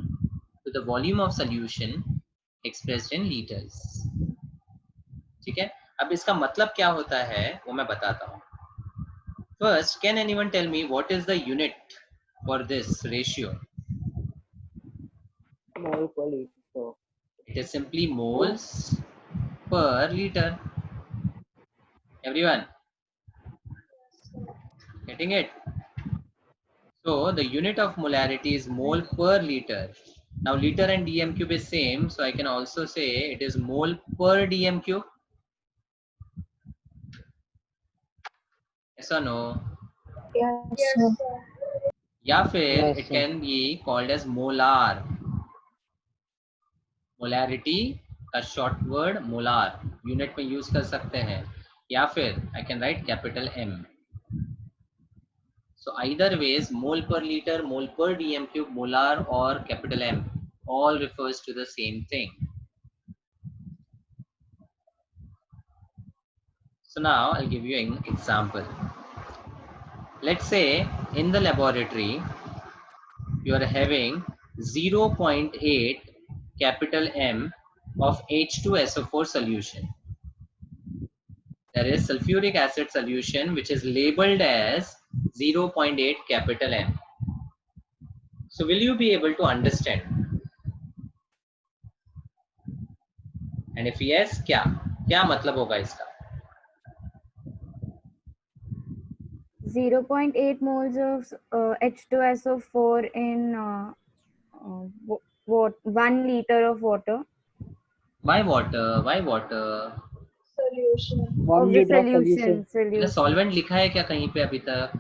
to the volume of solution expressed in liters. ठीक है? अब इसका मतलब क्या होता है वो मैं बताता हूँ. First, can anyone tell me what is the unit for this ratio? Mole per liter. It is simply moles per liter. Everyone getting it? So the unit of molarity is mole per liter. Now liter and dm cube is same, so I can also say it is mole per dm cube. Yes or no? Yes, Yes, sir. sir. या फिर Yes, it sir. can be called as molar. Molarity का short word molar unit में use कर सकते हैं, या फिर I can write capital M. So either ways, mole per liter, mole per dm cube, molar or capital M all refers to the same thing. So now I'll give you an example. Let's say in the laboratory you are having 0.8 capital M of H2SO4 solution. There is sulfuric acid solution which is labeled as 0.8 capital M. So will you be able to understand? And if yes, क्या मतलब होगा इसका? 0.8 moles of H2SO4 in 1 liter of water. Why water? Why water? Solution. 1 Of the liter of solution. मैंने solvent लिखा है क्या कहीं पे अभी तक?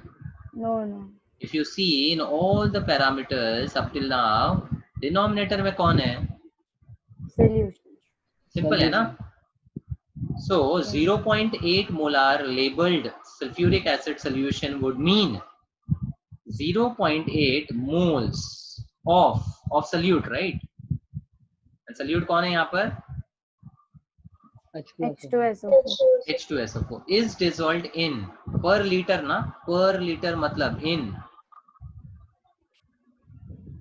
No. If you see in all the parameters up till now, denominator में कौन है? Solution. Simple है ना? So 0.8 molar labeled sulfuric acid solution would mean 0.8 moles of solute, right? And solute कौन है यहाँ पर? H2SO4. H2SO4 is dissolved in per liter ना, per liter मतलब in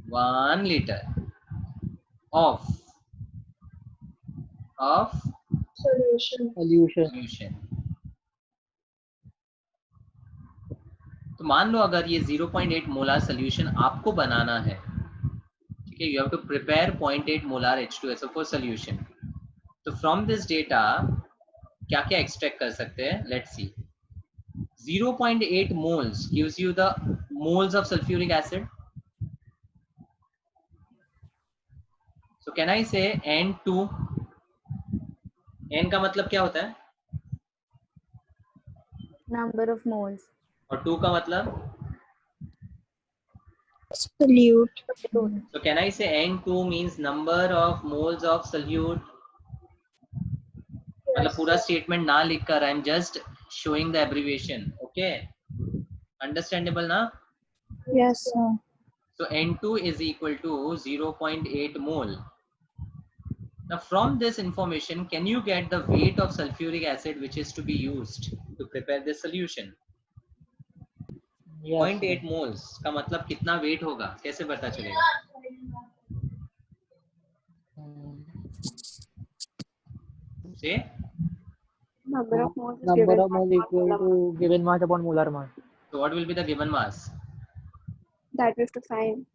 1 liter of Solution. solution. तो मान लो अगर ये 0.8 मोलार सोल्यूशन आपको बनाना है, ठीक है, you have to prepare 0.8 molar H2SO4 solution. तो फ्रॉम दिस डेटा क्या क्या एक्सट्रैक्ट कर सकते हैं? Let's see. 0.8 moles gives you the moles of sulfuric acid. So can I say N2? N का मतलब क्या होता है? Number of moles. और 2 का मतलब? Solute. So can I say N2 means number of moles of solute? मतलब पूरा स्टेटमेंट ना लिखकर, I am just showing the abbreviation. Okay, understandable ना? Yes, sir. So N2 is equal to 0.8 mole. Now from this information, can you get the weight of sulfuric acid which is to be used to prepare this solution? 0.8 moles का मतलब कितना weight होगा, कैसे पता चलेगा? Say Number of moles is Number given of moles equal to given mass upon molar mass. so what will be the given mass? that we have to find.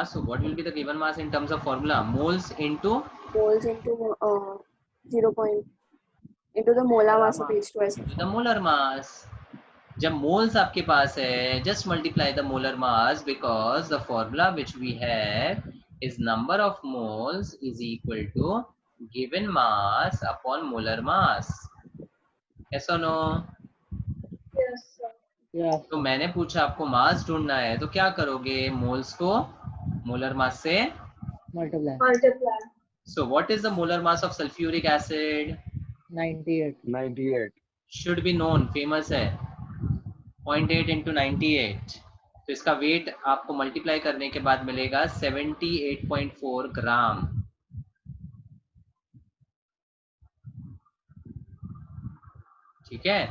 So what will be the given mass in terms of formula? Moles into Moles into 0. into the molar mass of H2SO4. the molar mass. जब moles आपके पास है, just multiply the molar mass because the formula which we have is number of moles is equal to given mass upon molar mass. Yes or no? Yes, sir. Yeah. तो मैंने पूछा आपको मास ढूंढना है, तो क्या करोगे? मोल्स को मोलर मास से Multiply. Multiply. So what is the molar mass of sulfuric acid? 98. 98. Should be known, famous है. 0.8 into 98. तो इसका वेट आपको मल्टीप्लाई करने के बाद मिलेगा 78.4 ग्राम. ठीक है,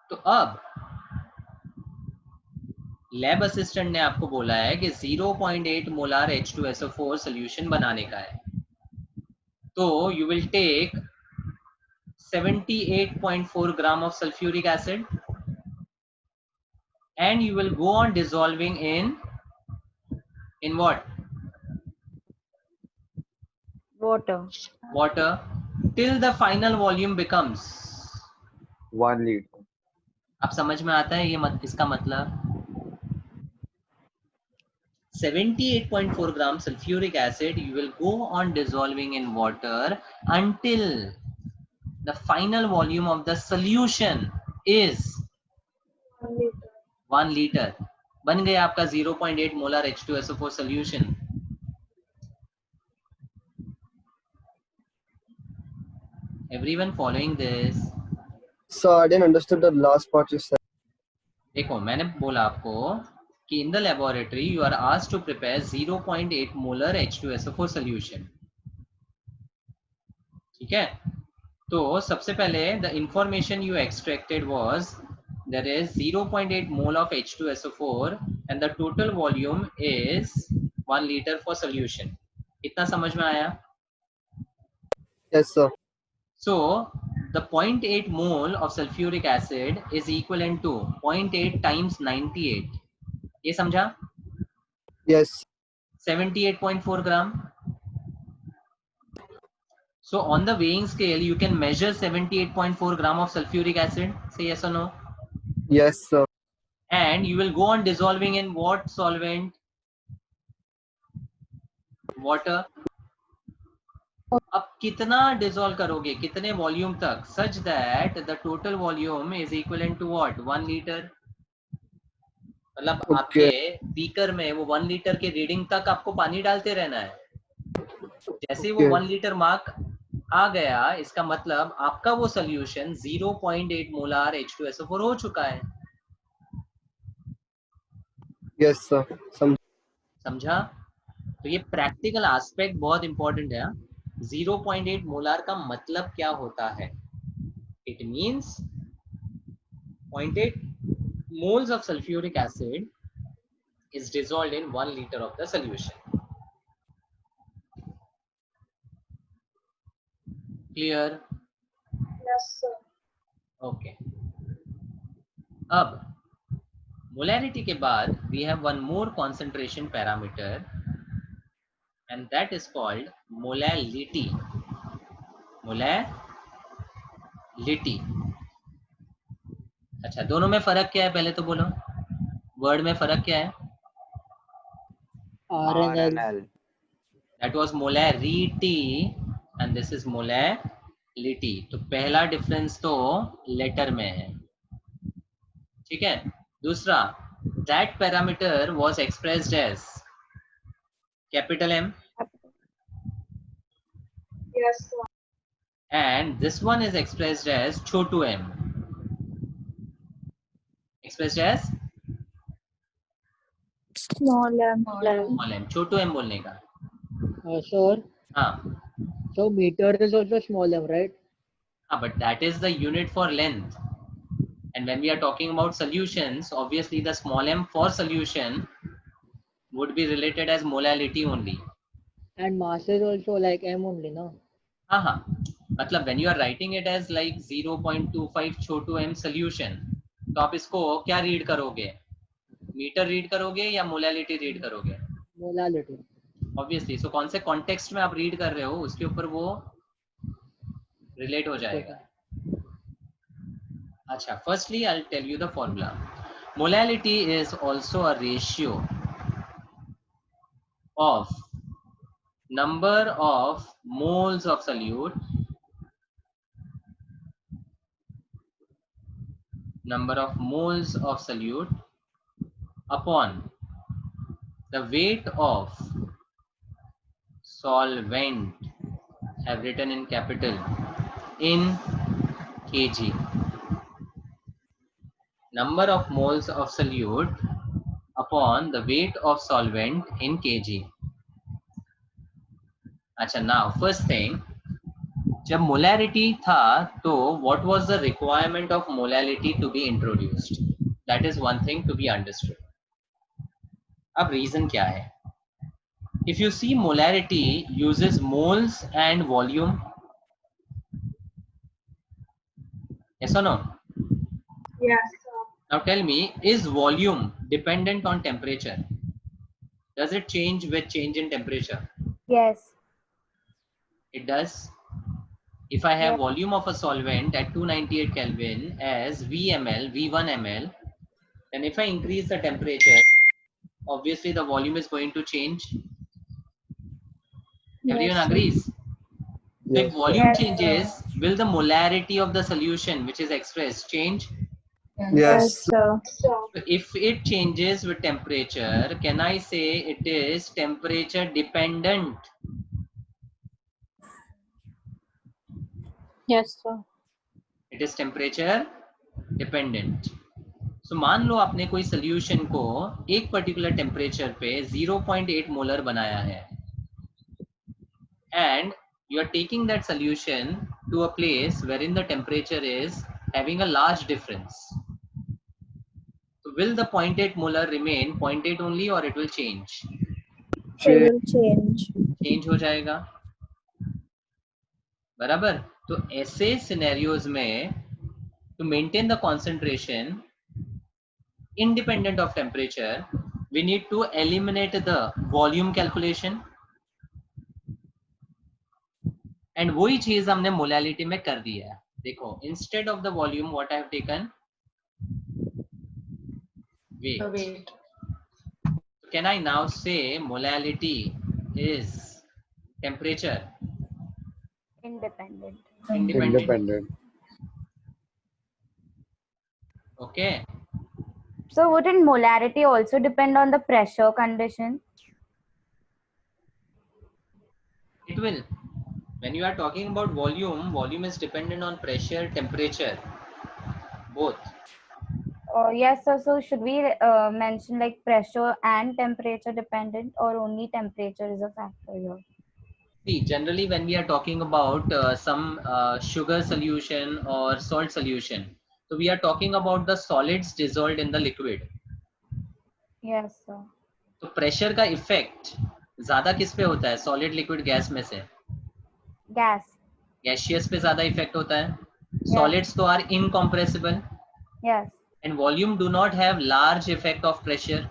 तो अब लैब असिस्टेंट ने आपको बोला है कि 0.8 मोलार H2SO4 सोल्यूशन बनाने का है. तो you will take 78.4 gram of sulfuric acid and you will go on dissolving in what? Water till the final volume becomes 1 liter. अब समझ में आता है ये इसका मतलब 78.4 gram sulfuric acid you will go on dissolving in water until the final volume of the solution is 1 liter. 1 liter. बन गया आपका 0.8 molar H2SO4 solution. Everyone following this? So I didn't understand the last part you said. देखो मैंने बोला आपको कि in the laboratory you are asked to prepare 0.8 molar H2SO4 solution. ठीक है, तो सबसे पहले the information you extracted was there is 0.8 mole of H2SO4 and the total volume is 1 liter for solution. इतना समझ में आया? Yes, sir. So the 0.8 mole of sulfuric acid is equivalent to 0.8 times 98. ये समझा? Yes. 78.4 gram. So on the weighing scale you can measure 78.4 gram of sulfuric acid. Say yes or no? Yes, sir. And you will go on dissolving in what solvent? Water. अब कितना dissolve करोगे, कितने volume तक, such that the total volume is equivalent to what? 1 litre. मतलब Okay. आपके beaker में वो 1 litre के रीडिंग तक आपको पानी डालते रहना है. जैसे ही वो Okay. 1 लीटर मार्क आ गया, इसका मतलब आपका वो सोल्यूशन 0.8 मोलार H2SO4 हो चुका है. Yes, sir. समझा? तो ये प्रैक्टिकल एस्पेक्ट बहुत इंपॉर्टेंट है. 0.8 मोलार का मतलब क्या होता है? It means 0.8 moles of sulfuric acid is dissolved in 1 liter of the solution. Clear? Yes, sir. Okay. अब molarity के बाद we have one more concentration parameter and that is called molality. Molality. अच्छा, दोनों में फर्क क्या है पहले तो बोलो. वर्ड में फर्क क्या है? R and L. That was molarity and this is molality. तो पहला डिफरेंस तो लेटर में है. ठीक है. दूसरा, that parameter was expressed as capital M Yes, sir. and this one is expressed as Chhotu m. Expressed as Small m. small m. Chhotu m बोलने का. Sir, हाँ. so meter is also small m, right? हाँ, but that is the unit for length. And when we are talking about solutions, obviously the small m for solution would be related as molality only. And mass is also like m only, no? हाँ हाँ, मतलब when you are writing it as like 0.25 Chhotu m solution, तो आप इसको क्या read करोगे? Metre read करोगे या मोलालिटी रीड करोगे? Molality. ऑब्वियसली. सो कौन से कॉन्टेक्स्ट में आप रीड कर रहे हो उसके ऊपर वो रिलेट हो जाएगा. अच्छा, firstly I will tell you the formula. Molality is also a ratio of number of moles of solute upon the weight of solvent, have written in capital, in kg. Number of moles of solute upon the weight of solvent in kg. अच्छा, now first thing, जब molarity था तो what was the requirement of molality to be introduced? That is one thing to be understood. अब reason क्या है? If you see, molarity uses moles and volume. Yes or no? Yes, sir. Now tell me, is volume dependent on temperature? Does it change with change in temperature? Yes. It does. If I have volume of a solvent at 298 Kelvin as VmL, V1 ml, then if I increase the temperature, obviously the volume is going to change. Everyone agrees? So if volume changes, will the molarity of the solution which is expressed change? Yes. sir. Sir. So if it changes with temperature, can I say it is temperature dependent? Yes, sir. It is temperature dependent. So मान लो आपने कोई solution को एक particular temperature पे 0.8 molar बनाया है and you are taking that solution to a place wherein the temperature is having a large difference. So will the 0.8 molar remain 0.8 only or it will change? It will change. Change हो जाएगा. बराबर. तो ऐसे scenarios में to maintain the concentration independent of temperature, we need to eliminate the volume calculation. And वही चीज हमने molality में कर दिया है. देखो, instead of the volume what I have taken? Weight. Can I now say molality is temperature? Independent. Independent. Okay. So wouldn't molarity also depend on the pressure condition? It will. When you are talking about volume, volume is dependent on pressure, temperature, both. Yes, sir. So should we mention like pressure and temperature dependent, or only temperature is a factor here? See, generally when we are talking about some sugar solution or salt solution, so we are talking about the solids dissolved in the liquid. Yes, sir. तो pressure का effect ज्यादा किस पे होता है, solid liquid gas में से? Gas. Gaseous पे ज्यादा इफेक्ट होता है. Yes. सॉलिड्स तो are incompressible Yes. and volume do not have large effect of pressure.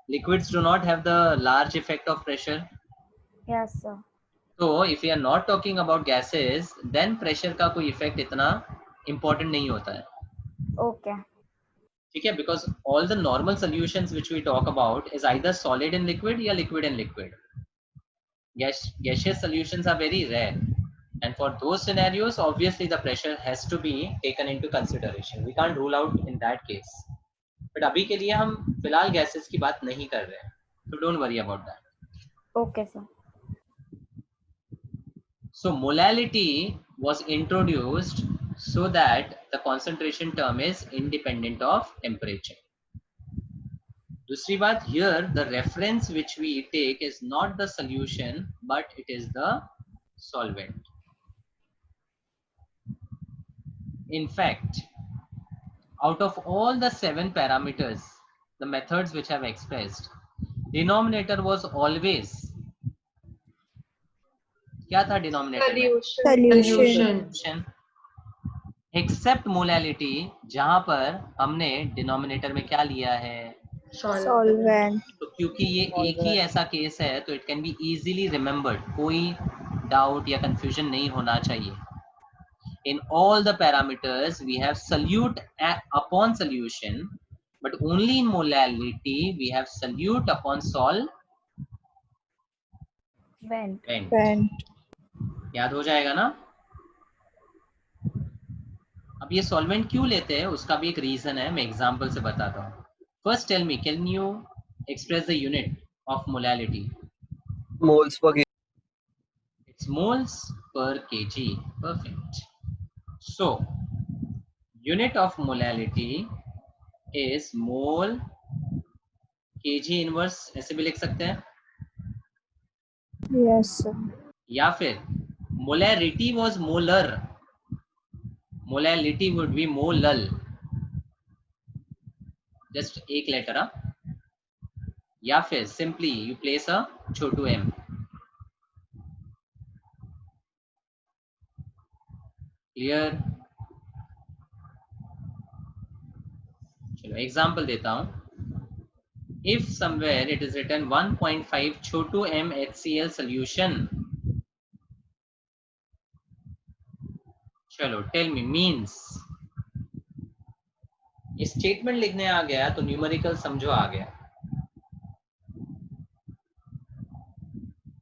Liquids do not have the large effect of pressure. Yes, sir. So if we are not talking about gases, then pressure का कोई effect इतना important नहीं होता है. Okay. ठीक है, because all the normal solutions which we talk about is either solid in liquid या liquid in liquid. Gaseous solutions are very rare, and for those scenarios obviously the pressure has to be taken into consideration. We can't rule out in that case, but अभी के लिए हम फिलहाल gases की बात नहीं कर रहे हैं, so don't worry about that. Okay, sir. So molality was introduced so that the concentration term is independent of temperature. दूसरी बात, here the reference which we take is not the solution but it is the solvent. In fact, out of all the 7 parameters, the methods which I have expressed, denominator was always, क्या था denominator में? Solution. Except molality, जहां पर हमने denominator में क्या लिया है? Solvent. तो क्योंकि ये एक ही ऐसा केस है तो it can be easily remembered, कोई doubt या confusion नहीं होना चाहिए. In all the parameters we have solute upon solution, but only in molality we have solute upon solvent. Vent. याद हो जाएगा ना? अब ये solvent क्यों लेते हैं उसका भी एक reason है, मैं example से बताता हूँ. First tell me, can you express the unit of molality? Moles per kg. It's moles per kg. Perfect. So unit of molality is mole kg inverse, ऐसे भी लिख सकते हैं. Yes, sir. या फिर molarity was molar, molality would be molal, just एक letter. या फिर simply you place a Chhotu m. Clear? चलो एग्जाम्पल देता हूं. If somewhere it is written 1.5 Chhotu m HCl solution, चलो tell me means. ये स्टेटमेंट लिखने आ गया तो न्यूमेरिकल समझो आ गया.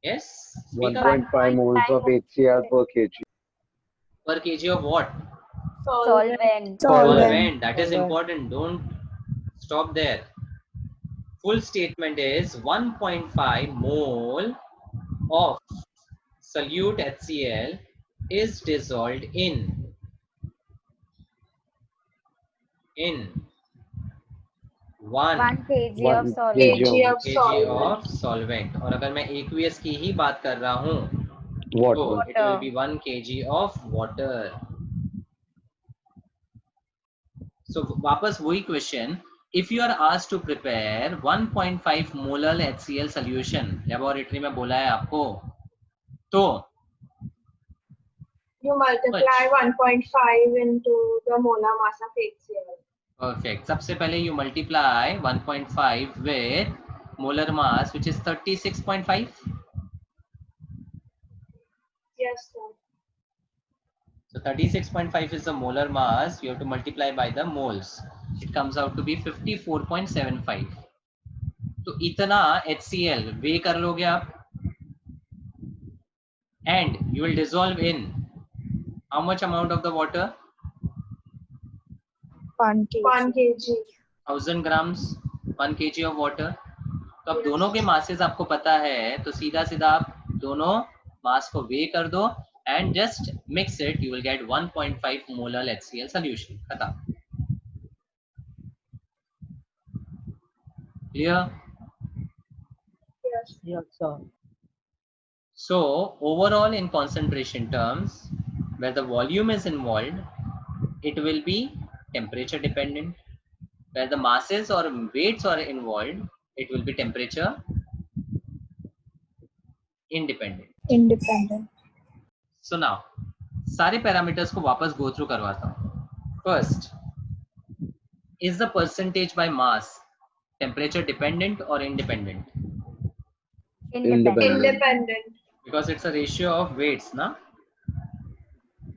Yes? Speak up. 1.5 moles of HCl per kg. Per kg of what? Solvent. Solvent. That is important. Don't stop there. Full statement is 1.5 mole of solute HCl is dissolved in 1 kg of One solvent. kg of kg of solvent. और अगर मैं aqueous की ही बात कर रहा हूँ water. तो it will be 1 kg of water. So वापस वही question, if you are asked to prepare 1.5 molar HCl solution, laboratory में बोला है आपको, तो You multiply 1.5 into the molar mass of HCl. perfect. सबसे पहले you multiply 1.5 with molar mass which is 36.5. Yes, sir. So 36.5 is the molar mass. You have to multiply by the moles. It comes out to be 54.75. तो इतना HCl weigh कर लोगे आप, and you will dissolve in how much amount of the water? 1 kg. 1 kg. 1000 grams 1 kg of water. तो अब दोनों के masses आपको पता है, तो सीधा सीधा आप दोनों मास को वे कर दो and just mix it. You will get 1.5 molar HCl solution. खत्म. Clear? Yes. Yes, sir. So overall in concentration terms, where the volume is involved, it will be temperature dependent. Where the masses or weights are involved, it will be temperature independent. Independent. So now सारे parameters को वापस go through करवाता हूँ. First, is the percentage by mass temperature dependent और independent? Independent. Independent. Because it's a ratio of weights ना.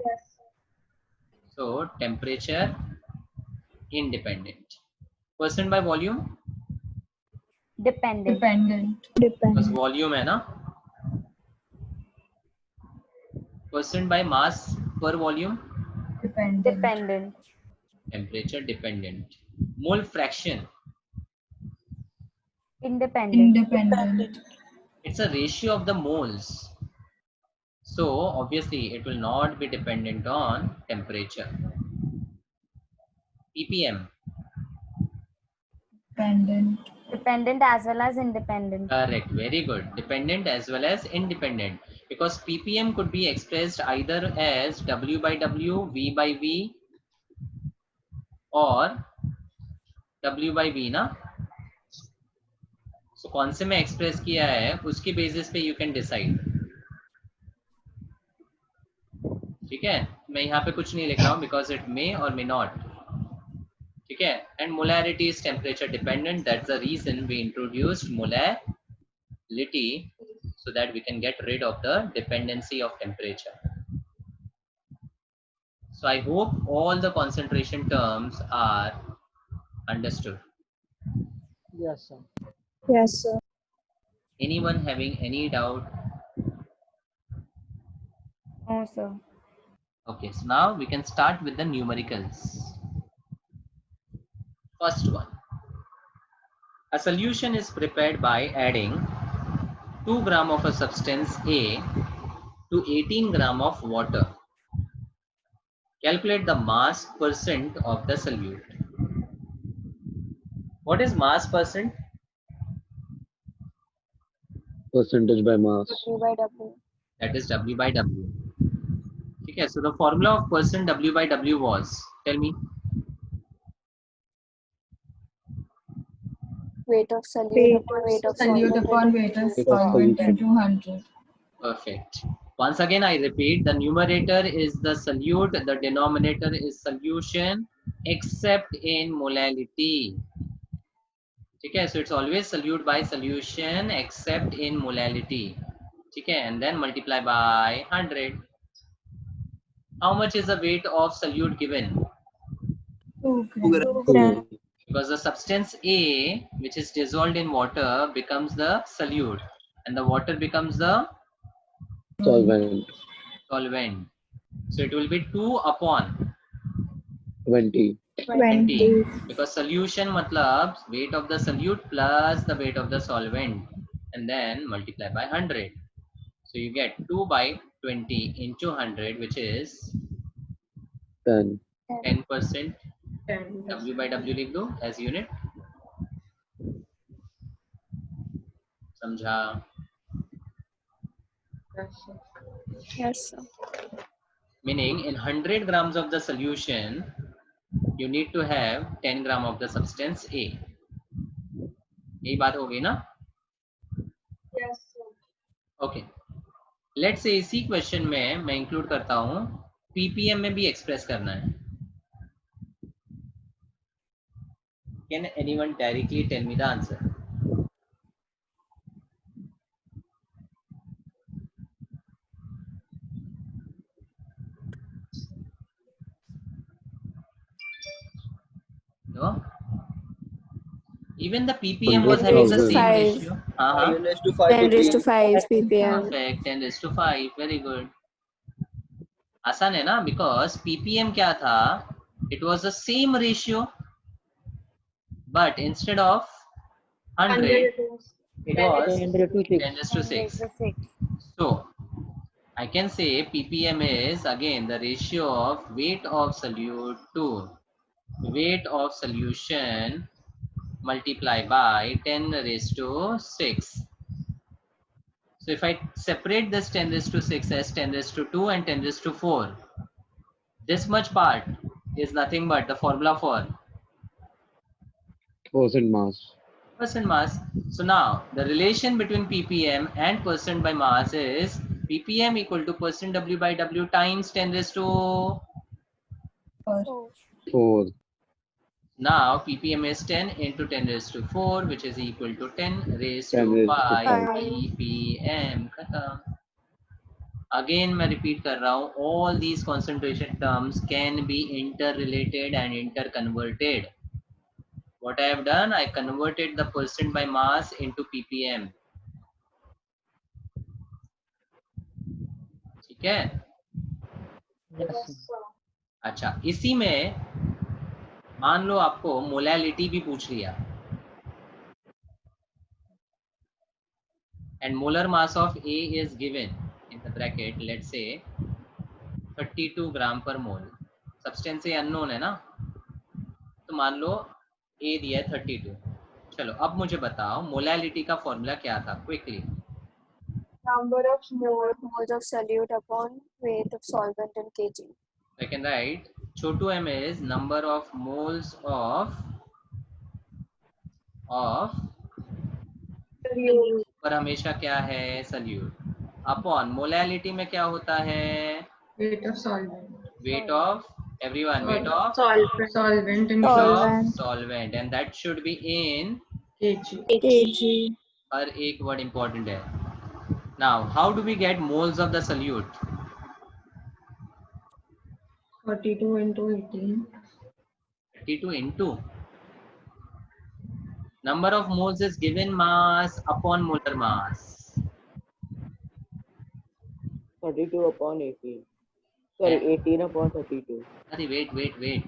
Yes. So temperature independent. Percent by volume, Dependent. Dependent. बस Dependent. Volume है ना. Percent by mass per volume, Dependent. Dependent. Temperature dependent. Mole fraction, Independent. Independent. it's a ratio of the moles, so obviously it will not be dependent on temperature. ppm, Dependent. Dependent as well as independent. correct, very good. Dependent as well as independent, because ppm could be expressed either as w by w, v by v, or w by v ना. so कौन से में express किया है उसकी basis पे you can decide. ठीक है, मैं यहाँ पे कुछ नहीं लिख रहा हूँ बिकॉज इट मे और मे नॉट. ठीक है, and molarity is temperature dependent. That's the reason we introduced molarity, so that we can get rid of the dependency of temperature. So I hope all the concentration terms are understood. Yes, sir. Yes, sir. Anyone having any doubt? No, sir. Okay, so now we can start with the numericals. First one. A solution is prepared by adding 2 gram of a substance A to 18 gram of water. Calculate the mass percent of the solute. What is mass percent? Percentage by mass. W by W. That is W by W. Okay, so the formula of percent W by W was, tell me. Weight of solute upon weight of Solute solvent. upon weight of Weight of solvent solution. into 100. Perfect. Once again, I repeat, the numerator is the solute, the denominator is solution, except in molality. Okay, so it's always solute by solution except in molality. Okay, and then multiply by 100. How much is the weight of solute given? 2 2 grams. grams. Two. Because the substance A, which is dissolved in water, becomes the solute, and the water becomes the Solvent. solvent. So it will be 2 upon 20. 20. Because solution matlab weight of the solute plus the weight of the solvent, and then multiply by 100. So you get 2 by 20 into 100, which is 10. 10%. W by W लिख दो as unit. समझा? Yes, sir. Meaning in 100 grams of the solution, you need to have 10 gram of the substance A. यही बात हो गई ना? Yes, sir. Okay. Let's say इसी question में मैं इंक्लूड करता हूँ ppm में भी एक्सप्रेस करना है. Can anyone directly tell me the answer? No? Even the ppm was having the same 100,000. ratio. 10 raised to 5 10 raised to ppm. 5 ppm. Perfect. 10 raised to 5. Very good. आसान है ना? Because ppm क्या था? It was the same ratio. but instead of 100 100 it is it 10 was 10 raised to 6. 10 raised to 6. 6. So I can say ppm is again the ratio of weight of solute to weight of solution multiplied by 10 raised to 6. So if I separate this 10 raised to 6 as 10 raised to 2 and 10 raised to 4, this much part is nothing but the formula for Percent mass. percent mass. So now the relation between ppm and percent by mass is ppm equal to percent w by w times 10 raised to. 4. Now ppm is 10 into 10 raised to 4, which is equal to 10 raised 10 to raised to 5 5. ppm. खत्म. Again मैं repeat कर रहा हूँ, all these concentration terms can be interrelated and interconverted. What I have done, I converted the percent by mass into ppm. ठीक है? Yes, yes sir. sir. अच्छा, इसी में मान लो आपको मोलैलिटी भी पूछ लिया and molar mass of A is given in the bracket, let's say 32 ग्राम पर मोल. सब्सटेंस ये अननोन है ना, तो मान लो A दिया है 32. चलो अब मुझे बताओ मोलैलिटी का फॉर्मूला क्या था quickly. Number of Moles of solute upon weight of solvent in kg. I can write Chhotu m is number of moles of solute पर हमेशा क्या है सल्यूट अपॉन मोलैलिटी में क्या होता है Weight of solvent. weight of everyone weight of Solvent in solvent and that should be in kg. kg. हर एक word important है. Now how do we get moles of the solute? 42 into 18. 32 into number of moles is given mass upon molar mass. 32 upon 18. Sorry, 18 upon 32. Sorry, wait.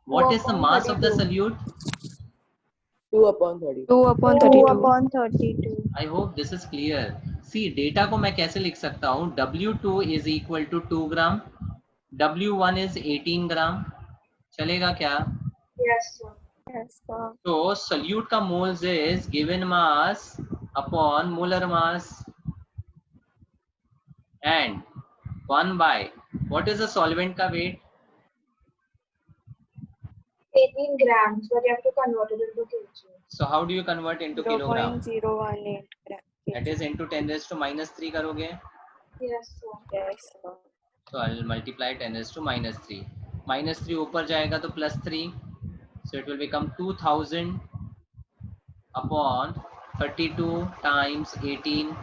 What is the mass of the solute? 2 upon 32. 2 upon 32. I hope this is clear. See, data को मैं कैसे लिख सकता हूँ? W2 is equal to 2 gram, W1 is 18 ग्राम. चलेगा क्या? yes sir. Yes, sir. तो solute का moles is given mass upon molar mass and 1 by what is the solvent का weight? 18 grams, but you have to convert it into kg. So how do you convert into kilogram? 0.018 gram. That is into 10 raised to minus 3 करोगे. Yes sir. Yes, sir. So I'll multiply 10 raised to minus 3. Minus 3 ऊपर जाएगा तो plus 3. So it will become 2000 upon 32 times 18.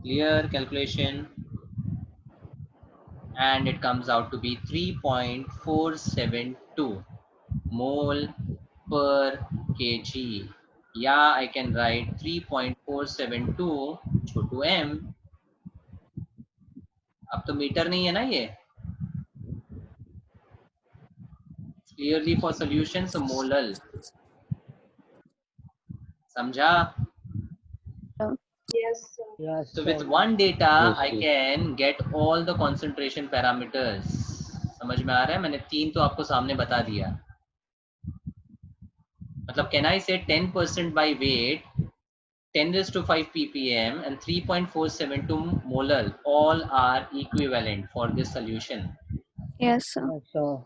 Clear calculation. And it comes out to be 3.472 mole per kg. Yeah, I can write 3.472 Chhotu m. अब तो metre नहीं है ना ये. Clearly for solution, so molal. समझा? Yes sir. Yes, So with sir. one data, Yes, I yes. can get all the concentration parameters. समझ में आ रहा है? मैंने 3 तो आपको सामने बता दिया. मतलब can I say 10% by weight, 10 raised to 5 ppm and 3.472 molar all are equivalent for this solution. Yes, sir. Yes, sir.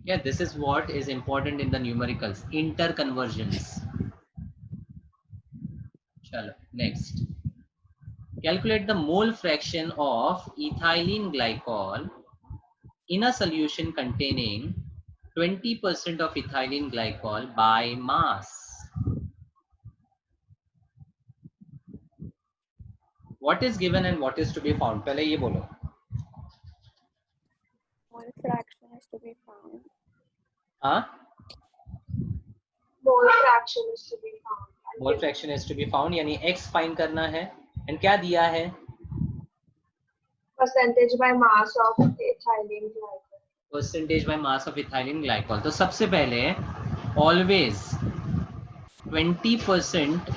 Yeah, this is what is important in the numericals, interconversions. Chalo, next. Calculate the mole fraction of ethylene glycol in a solution containing 20% of ethylene glycol by mass. What is given and what is to be found? पहले ये बोलो. Mole fraction is to be found. हाँ? Mole fraction is to be found. Mole fraction is to be found यानी x find करना है. And क्या दिया है? Percentage by mass of ethylene glycol. Percentage by mass of ethylene glycol. तो सबसे पहले always 20%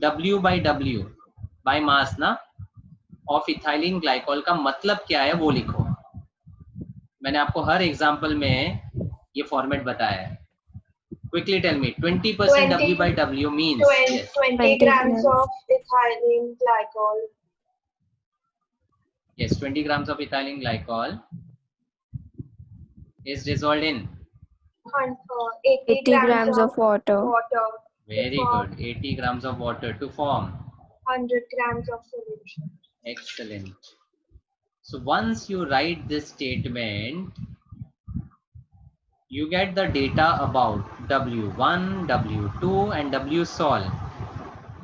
W by W by mass ना ऑफ इथाइलिन ग्लाइकॉल का मतलब क्या है वो लिखो. मैंने आपको हर एग्जांपल में ये फॉर्मेट बताया है. Quickly tell me, 20% W by W means 20 grams of ethylene glycol. Yes, 20 grams of ethylene glycol is dissolved in 80 grams of water. very good 80 grams of water to form 100 grams of solution. excellent. So once you write this statement, you get the data about W1, W2 and W sol.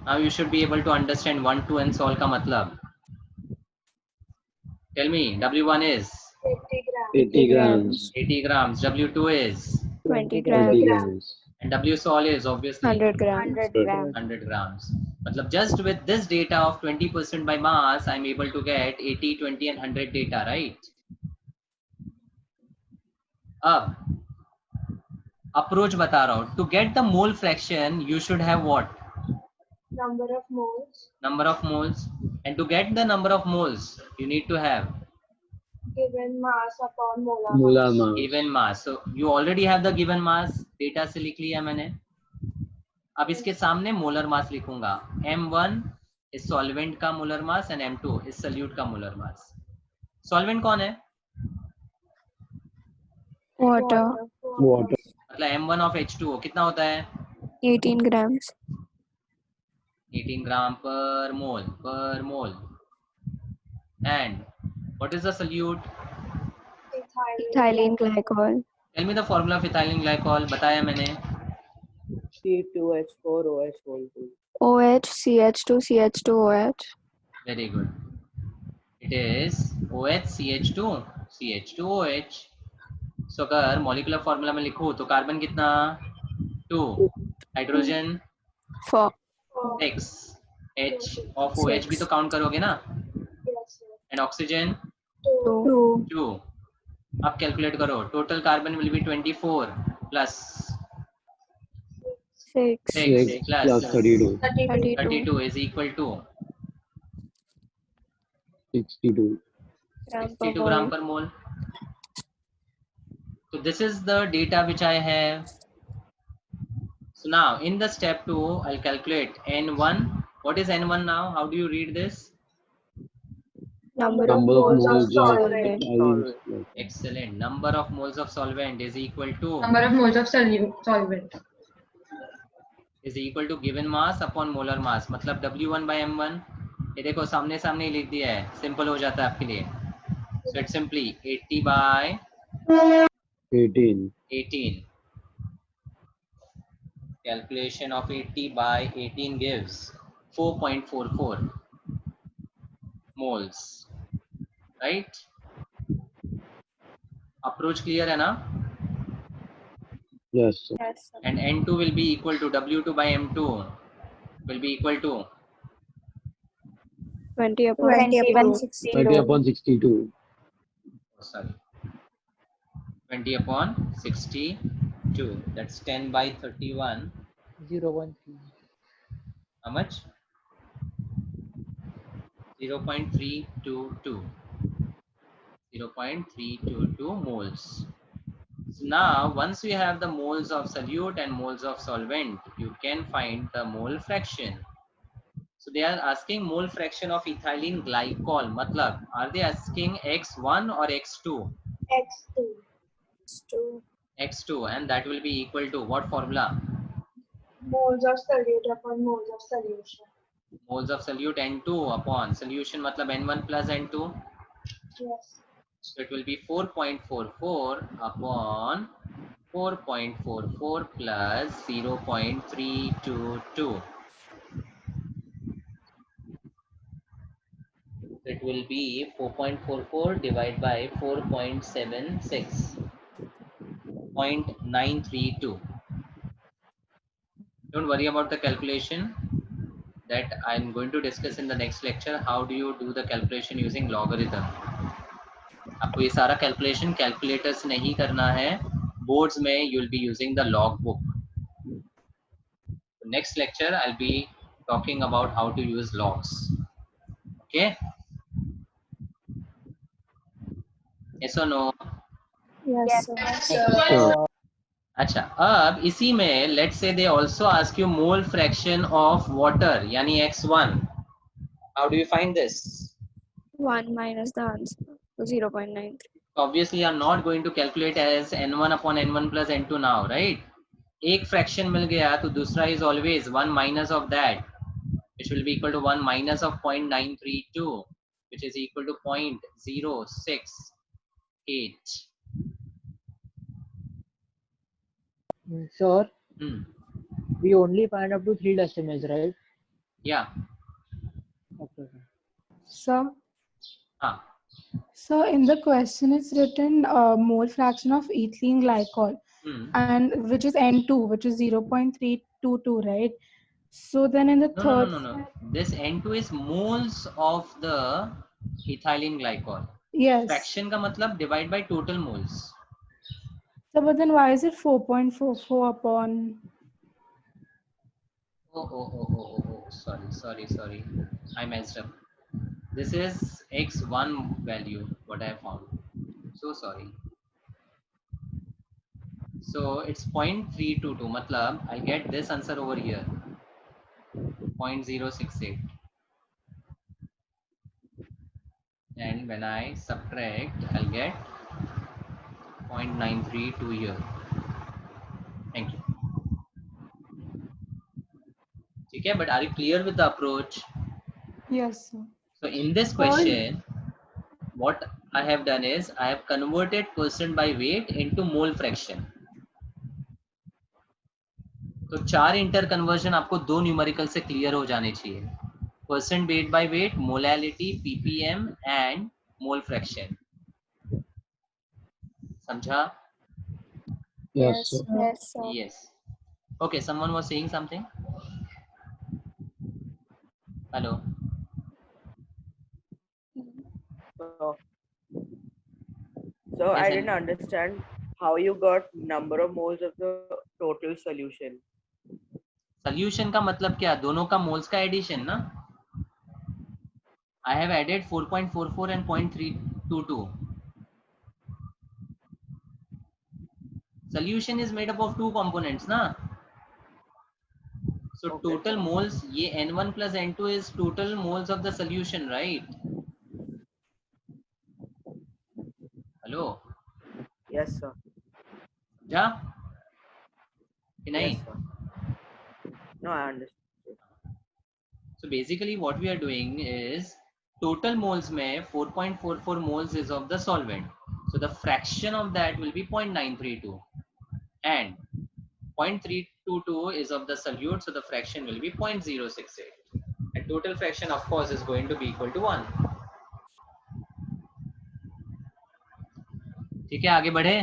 Now you should be able to understand 1, 2 and sol ka matlab. Tell me, W1 is 80 grams. 80 grams. 80 grams, W2 is 20 20 grams. grams. and W sol is obviously 100 grams. 100 grams. 100 grams. Matlab just with this data of 20% by mass, I'm able to get 80, 20 and 100 data, right? अब approach बता रहा हूँ. To get the mole fraction, you should have what? Number of moles. Number of moles. And to get the number of moles, you need to have Given mass upon molar Molar mass. mass. given mass. So you already have the given mass. Data से लिख लिया मैंने. अब इसके सामने molar mass लिखूंगा. M1 इस solvent का मोलर मास एंड M2 इस सल्यूट का मोलर मास. सॉल्वेंट कौन है? Water. Water. मतलब M1 of H2O कितना होता है? 18 grams. 18 gram per mole. And what is the solute? Ethylene glycol. Tell me the formula of ethylene glycol. बताया मैंने. C2H4OH whole 2. OH, CH2, CH2OH. Very good. It is OH CH2 CH2OH. So अगर molecular formula में लिखूं तो carbon कितना? 2. Hydrogen 4. 6. H of OH भी तो count करोगे ना? Yes, sir. And oxygen 2. 2. अब कैलकुलेट करो. Total carbon will be 24 plus 6. 6 plus 32. 32. 32 is equal to 62. 62 gram per mole. So this is the data which I have. So now in the step 2, I'll calculate N1. What is N1 now? How do you read this? Number of Number of moles of moles of solvent. ethylene. Excellent. Number of moles of solvent is equal to Number of moles of solvent. is equal to given mass upon molar mass. मतलब W1 by M1. ये देखो सामने सामने ही लिख दिया है. Simple हो जाता है आपके लिए. So it's simply 80 by 18. 18. Calculation of 80 by 18 gives 4.44 moles. Right? Approach clear है ना? Yes, sir. Yes, sir. And N2 will be equal to W2 by M2 will be equal to 20 upon 2160. 20 upon 62. oh, sorry 20 upon 62. That's 10 by 31. 0.13. How much? 0.322. 0.322 moles. So now once we have the moles of solute and moles of solvent, you can find the mole fraction. So they are asking mole fraction of ethylene glycol. Matlab, are they asking X1 or X2? X2. Two. X2, and that will be equal to what formula? Moles of solute upon moles of solution. Moles of solute N2 upon solution matlab N1 plus N2. Yes. So it will be 4.44 upon 4.44 plus 0.322. It will be 4.44 divided by 4.76. 0.932. Don't worry about the calculation. That I'm going to discuss in the next lecture. How do you do the calculation using logarithm? आपको ये सारा calculation calculators नहीं करना है, boards में you will be using the log book. Next lecture I'll be talking about how to use logs. Okay? Yes or no? Yes, Yes. sir. Sure. अच्छा, अब इसी में let's say they also ask you mole fraction of water यानी x1. How do you find this? 1 minus the answer. So 0.93. Obviously you are not going to calculate as n1 upon n1 plus n2 now, right? एक fraction मिल गया तो दूसरा is always 1 minus of that, which will be equal to 1 minus of 0.932, which is equal to 0.068. Sir, Hmm. we only find up to 3 decimals, right? Yeah. Okay. So, Ah. so in the question it's written mole fraction of ethylene glycol, Hmm. and which is N2, which is 0.322, right? So then in the No, third, no. This N2 is moles of the ethylene glycol. yes. Fraction का मतलब divide by total moles. So but then why is it 4.44 upon? Oh. Sorry. I messed up. This is x1 value, what I found. So sorry. So it's 0.322. Matlab, I'll get this answer over here. 0.068. And when I subtract, I'll get 0.932 here. Thank you. Okay, but are you clear with the approach? Yes, sir. So in this question, what I have done is I have converted percent by weight into mole fraction. तो 4 inter conversion आपको 2 numerical से clear हो जाने चाहिए. Percent weight by weight, molality, ppm and mole fraction. समझा? Yes, sir. Yes, sir. Yes. Okay, someone was saying something. Hello. So Yes, I didn't understand how you got number of moles of the total solution. Solution का मतलब क्या? दोनों का moles का addition ना. I have added 4.44 and 0.322. Solution is made up of 2 components ना. So Okay. total moles, ये N1 plus N2 is total moles of the solution, right? Hello. Yes, sir. समझा? कि नहीं? Yes, sir. No, I understand. So basically what we are doing is total moles में 4.44 moles is of the solvent. So the fraction of that will be 0.932 and 0.322 is of the solute, so the fraction will be 0.068. And total fraction of course is going to be equal to 1. ठीक है, आगे बढ़े.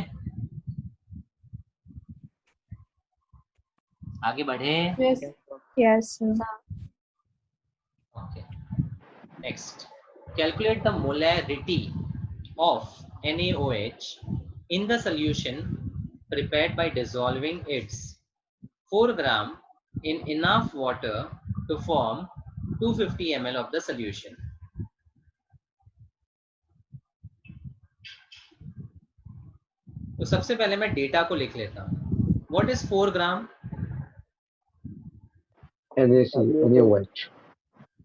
आगे बढ़े. Yes. Yes, sir. Yes, sir. Okay. Next, calculate the molarity of NaOH in the solution prepared by dissolving its 4 gram in enough water to form 250 ml of the solution. तो सबसे पहले मैं डेटा को लिख लेता हूँ. What is 4 gram? NaOH.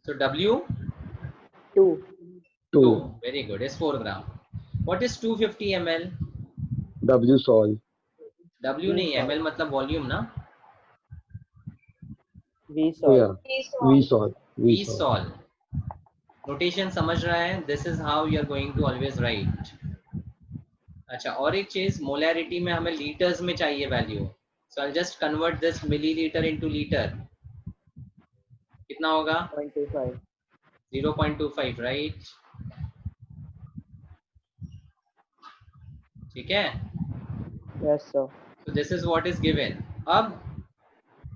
So W 2. 2. Very good. Is 4 gram. What is 250 ml? W sol. W नहीं, ml मतलब volume ना. V Oh, sol. yeah. V sol. V sol. Notation समझ रहा है? This is how you are going to always write. अच्छा, और एक चीज, मोलैरिटी में हमें लीटर्स में चाहिए value. So I'll just convert this milliliter into liter. कितना होगा? 0.25. 0.25, right? ठीक है? Yes, sir. So this is what is given. अब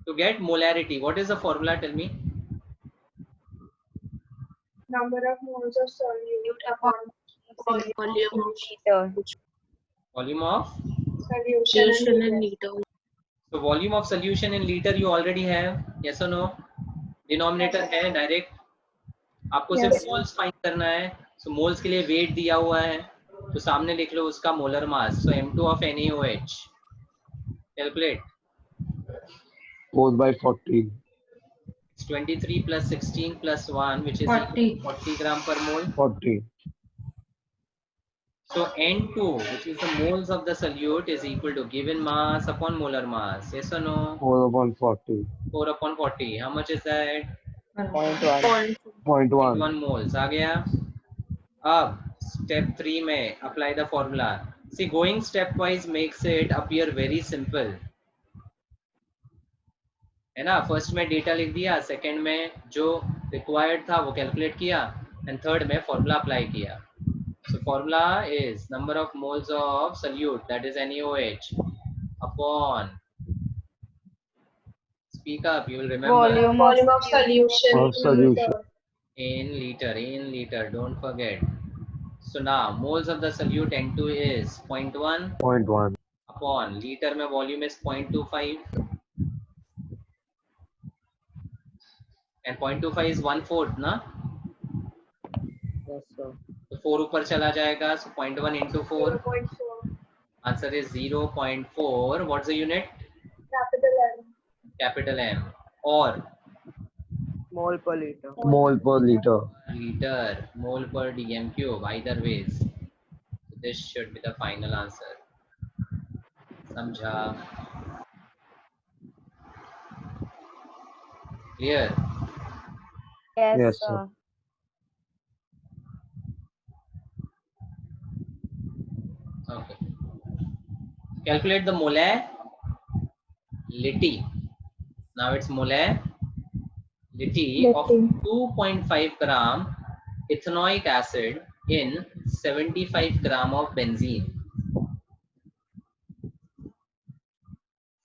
to get molarity, what is the formula? Tell me. Number of moles of solute upon Volume of liter. Volume of, Solution in and liter. so volume of solution in liter you already have, yes or no? Denominator है direct, आपको सिर्फ Yes. Moles find करना है. सो moles के लिए wait दिया हुआ है, तो सामने लिख लो उसका molar mass. So M2 of NaOH, calculate. 4 by 40. It's 23 plus 16 plus 1, which is 40. 40 gram per mole. 40. So N2, which is the moles of the solute, is equal to given mass upon molar mass. Yes or no? 4 upon 40. 4 upon 40. How much is that? 0.1. 0.1. 1 moles. आ गया. अब step 3 में apply the formula. See, going stepwise makes it appear very simple. है ना? First में data लिख दिया, second में जो रिक्वायर्ड था वो कैलकुलेट किया, एंड थर्ड में फॉर्मूला अप्लाई किया. So formula is number of moles of solute, that is NaOH, upon, speak up, you will remember, volume of solution Of solution. in liter, don't forget. So now moles of the solute N2 is 0.1 0.1. upon liter में volume is 0.25 and 0.25 is 1/4 ना. Yes, sir. तो 4 ऊपर चला जाएगा, so 0.1 into 4, 0.4 answer is 0.4. What's the unit? capital M. Capital M. Or Mole per liter. Mole per liter. liter, mole per dm cube, either ways. So this should be the final answer. Samjha? Clear? Yes, Yes, sir. sir. Okay. Calculate the molality. Now it's molality of 2.5 gram ethanoic acid in 75 gram of benzene.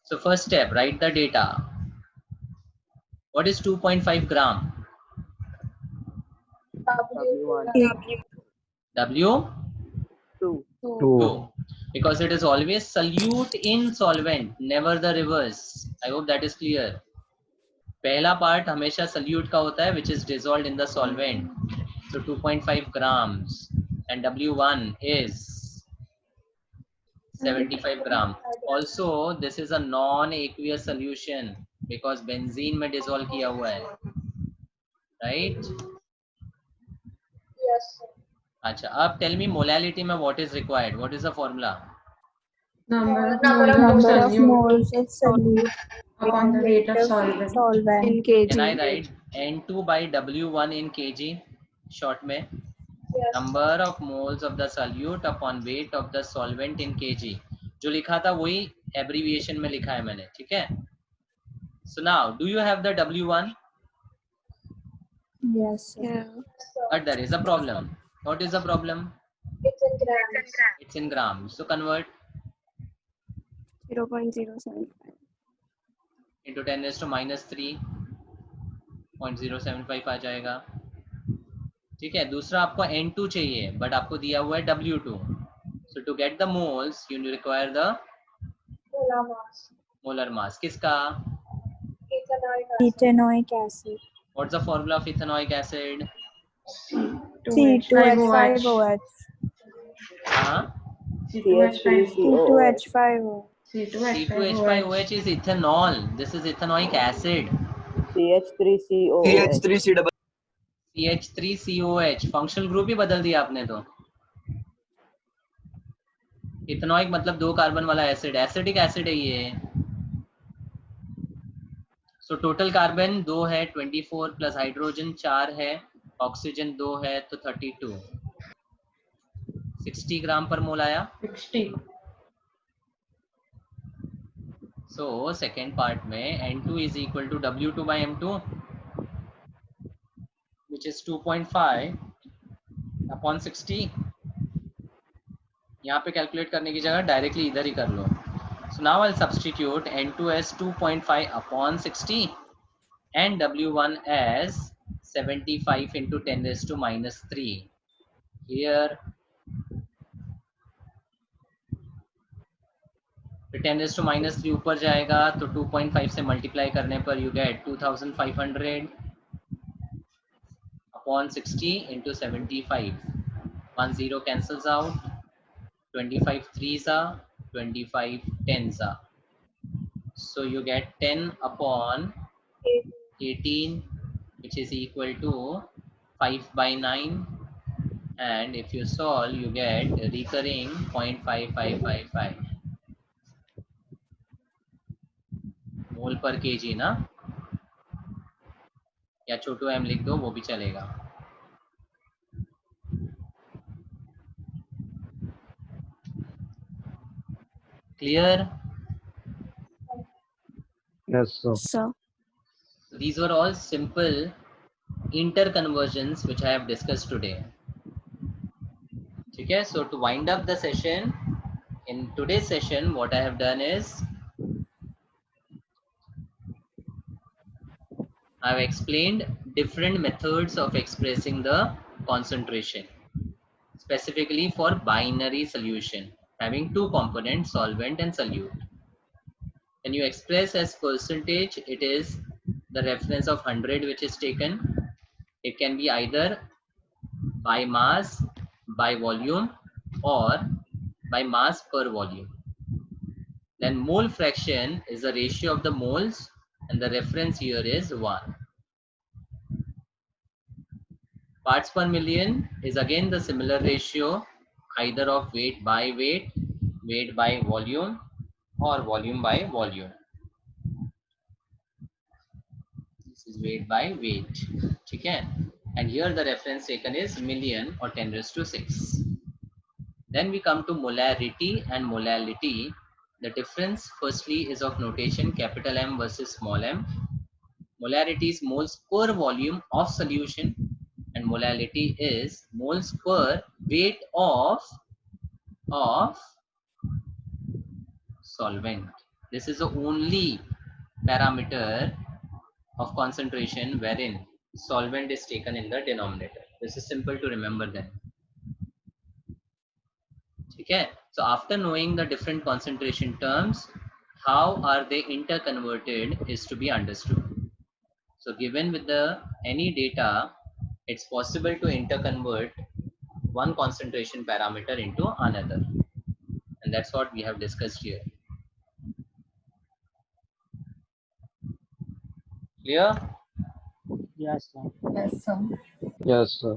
So first step, write the data. What is 2.5 gram? W1. W? 2. 2. Because it is always solute in solvent, never the reverse. I hope that is clear. पहला part हमेशा solute का होता है, which is dissolved in the solvent. So 2.5 grams and W1 is 75 gram. Also, this is a non-aqueous solution because benzene में dissolve किया हुआ है, right? Yes, sir. अच्छा, अब tell me molality में what is required? What is the formula? Number of Number moles of of solute moles of solute upon the weight of solvent. solvent in Can I kg. write N2 by W1 in kg? Short में Yes. number of moles of the solute upon weight of the solvent in kg. जो लिखा था वही abbreviation में लिखा है मैंने, ठीक है? So now, do you have the W1? Yes, sir. Yeah. But there is a problem. What is the problem? It's in grams. It's in grams. So convert 0.075. into 10 raised to minus 3, 0.075 आ जाएगा. ठीक है. दूसरा आपको N2 चाहिए, but आपको दिया हुआ है W2. So to get the moles, you require the Molar mass. molar mass. किसका? Ethanoic acid. Ethanoic acid. What's the formula of ethanoic acid? C2H5OH. हाँ? CH3COOH. C2H5OH is ethanol. This is ethanoic acid. CH3COOH. CH3C CH3COH. Functional group ही बदल दिया आपने तो. Ethanoic मतलब 2 carbon वाला acid, acidic acid है ये. सो टोटल कार्बन 2 है, 24 प्लस हाइड्रोजन 4 है, ऑक्सीजन 2 है, तो 32. 60 ग्राम पर मोल आया. 60. सो सेकेंड पार्ट में N2 is equal to W2 by M2, which is 2.5 upon 60. यहाँ पे कैलकुलेट करने की जगह डायरेक्टली इधर ही कर लो. So now I'll substitute N2 as 2.5 upon 60 and W1 as 75 into 10 raised to minus 3. Here, फिर 10 raised to -3 ऊपर जाएगा तो 2.5 से मल्टीप्लाई करने पर you get 2500 upon 60 into 75. 1 0 cancels out. 25 threes are 25 tens are. So you get 10 upon 18, which is equal to 5 by 9. And if you solve, you get recurring 0.5555 mole per kg ना, या छोटू m लिख दो वो भी चलेगा. Clear? Yes, sir. Sir. These were all simple interconversions which I have discussed today. Okay, so to wind up the session, in today's session, what I have done is I have explained different methods of expressing the concentration, specifically for binary solution having two components, solvent and solute. When you express as percentage, it is the reference of 100 which is taken. It can be either by mass, by volume, or by mass per volume. Then mole fraction is the ratio of the moles, and the reference here is 1. Parts per million is again the similar ratio, either of weight by weight, weight by volume, or volume by volume. This is weight by weight. Okay? And here the reference taken is million or 10 raised to 6. Then we come to molarity and molality. The difference firstly is of notation, capital M versus small m. Molarity is moles per volume of solution, and molality is moles per weight of solvent. This is the only parameter of concentration wherein solvent is taken in the denominator. This is simple to remember then. Okay, so after knowing the different concentration terms, how are they interconverted is to be understood. So given with the any data, it's possible to interconvert one concentration parameter into another, and that's what we have discussed here. Clear? Yes, sir. Yes, sir. Yes, sir.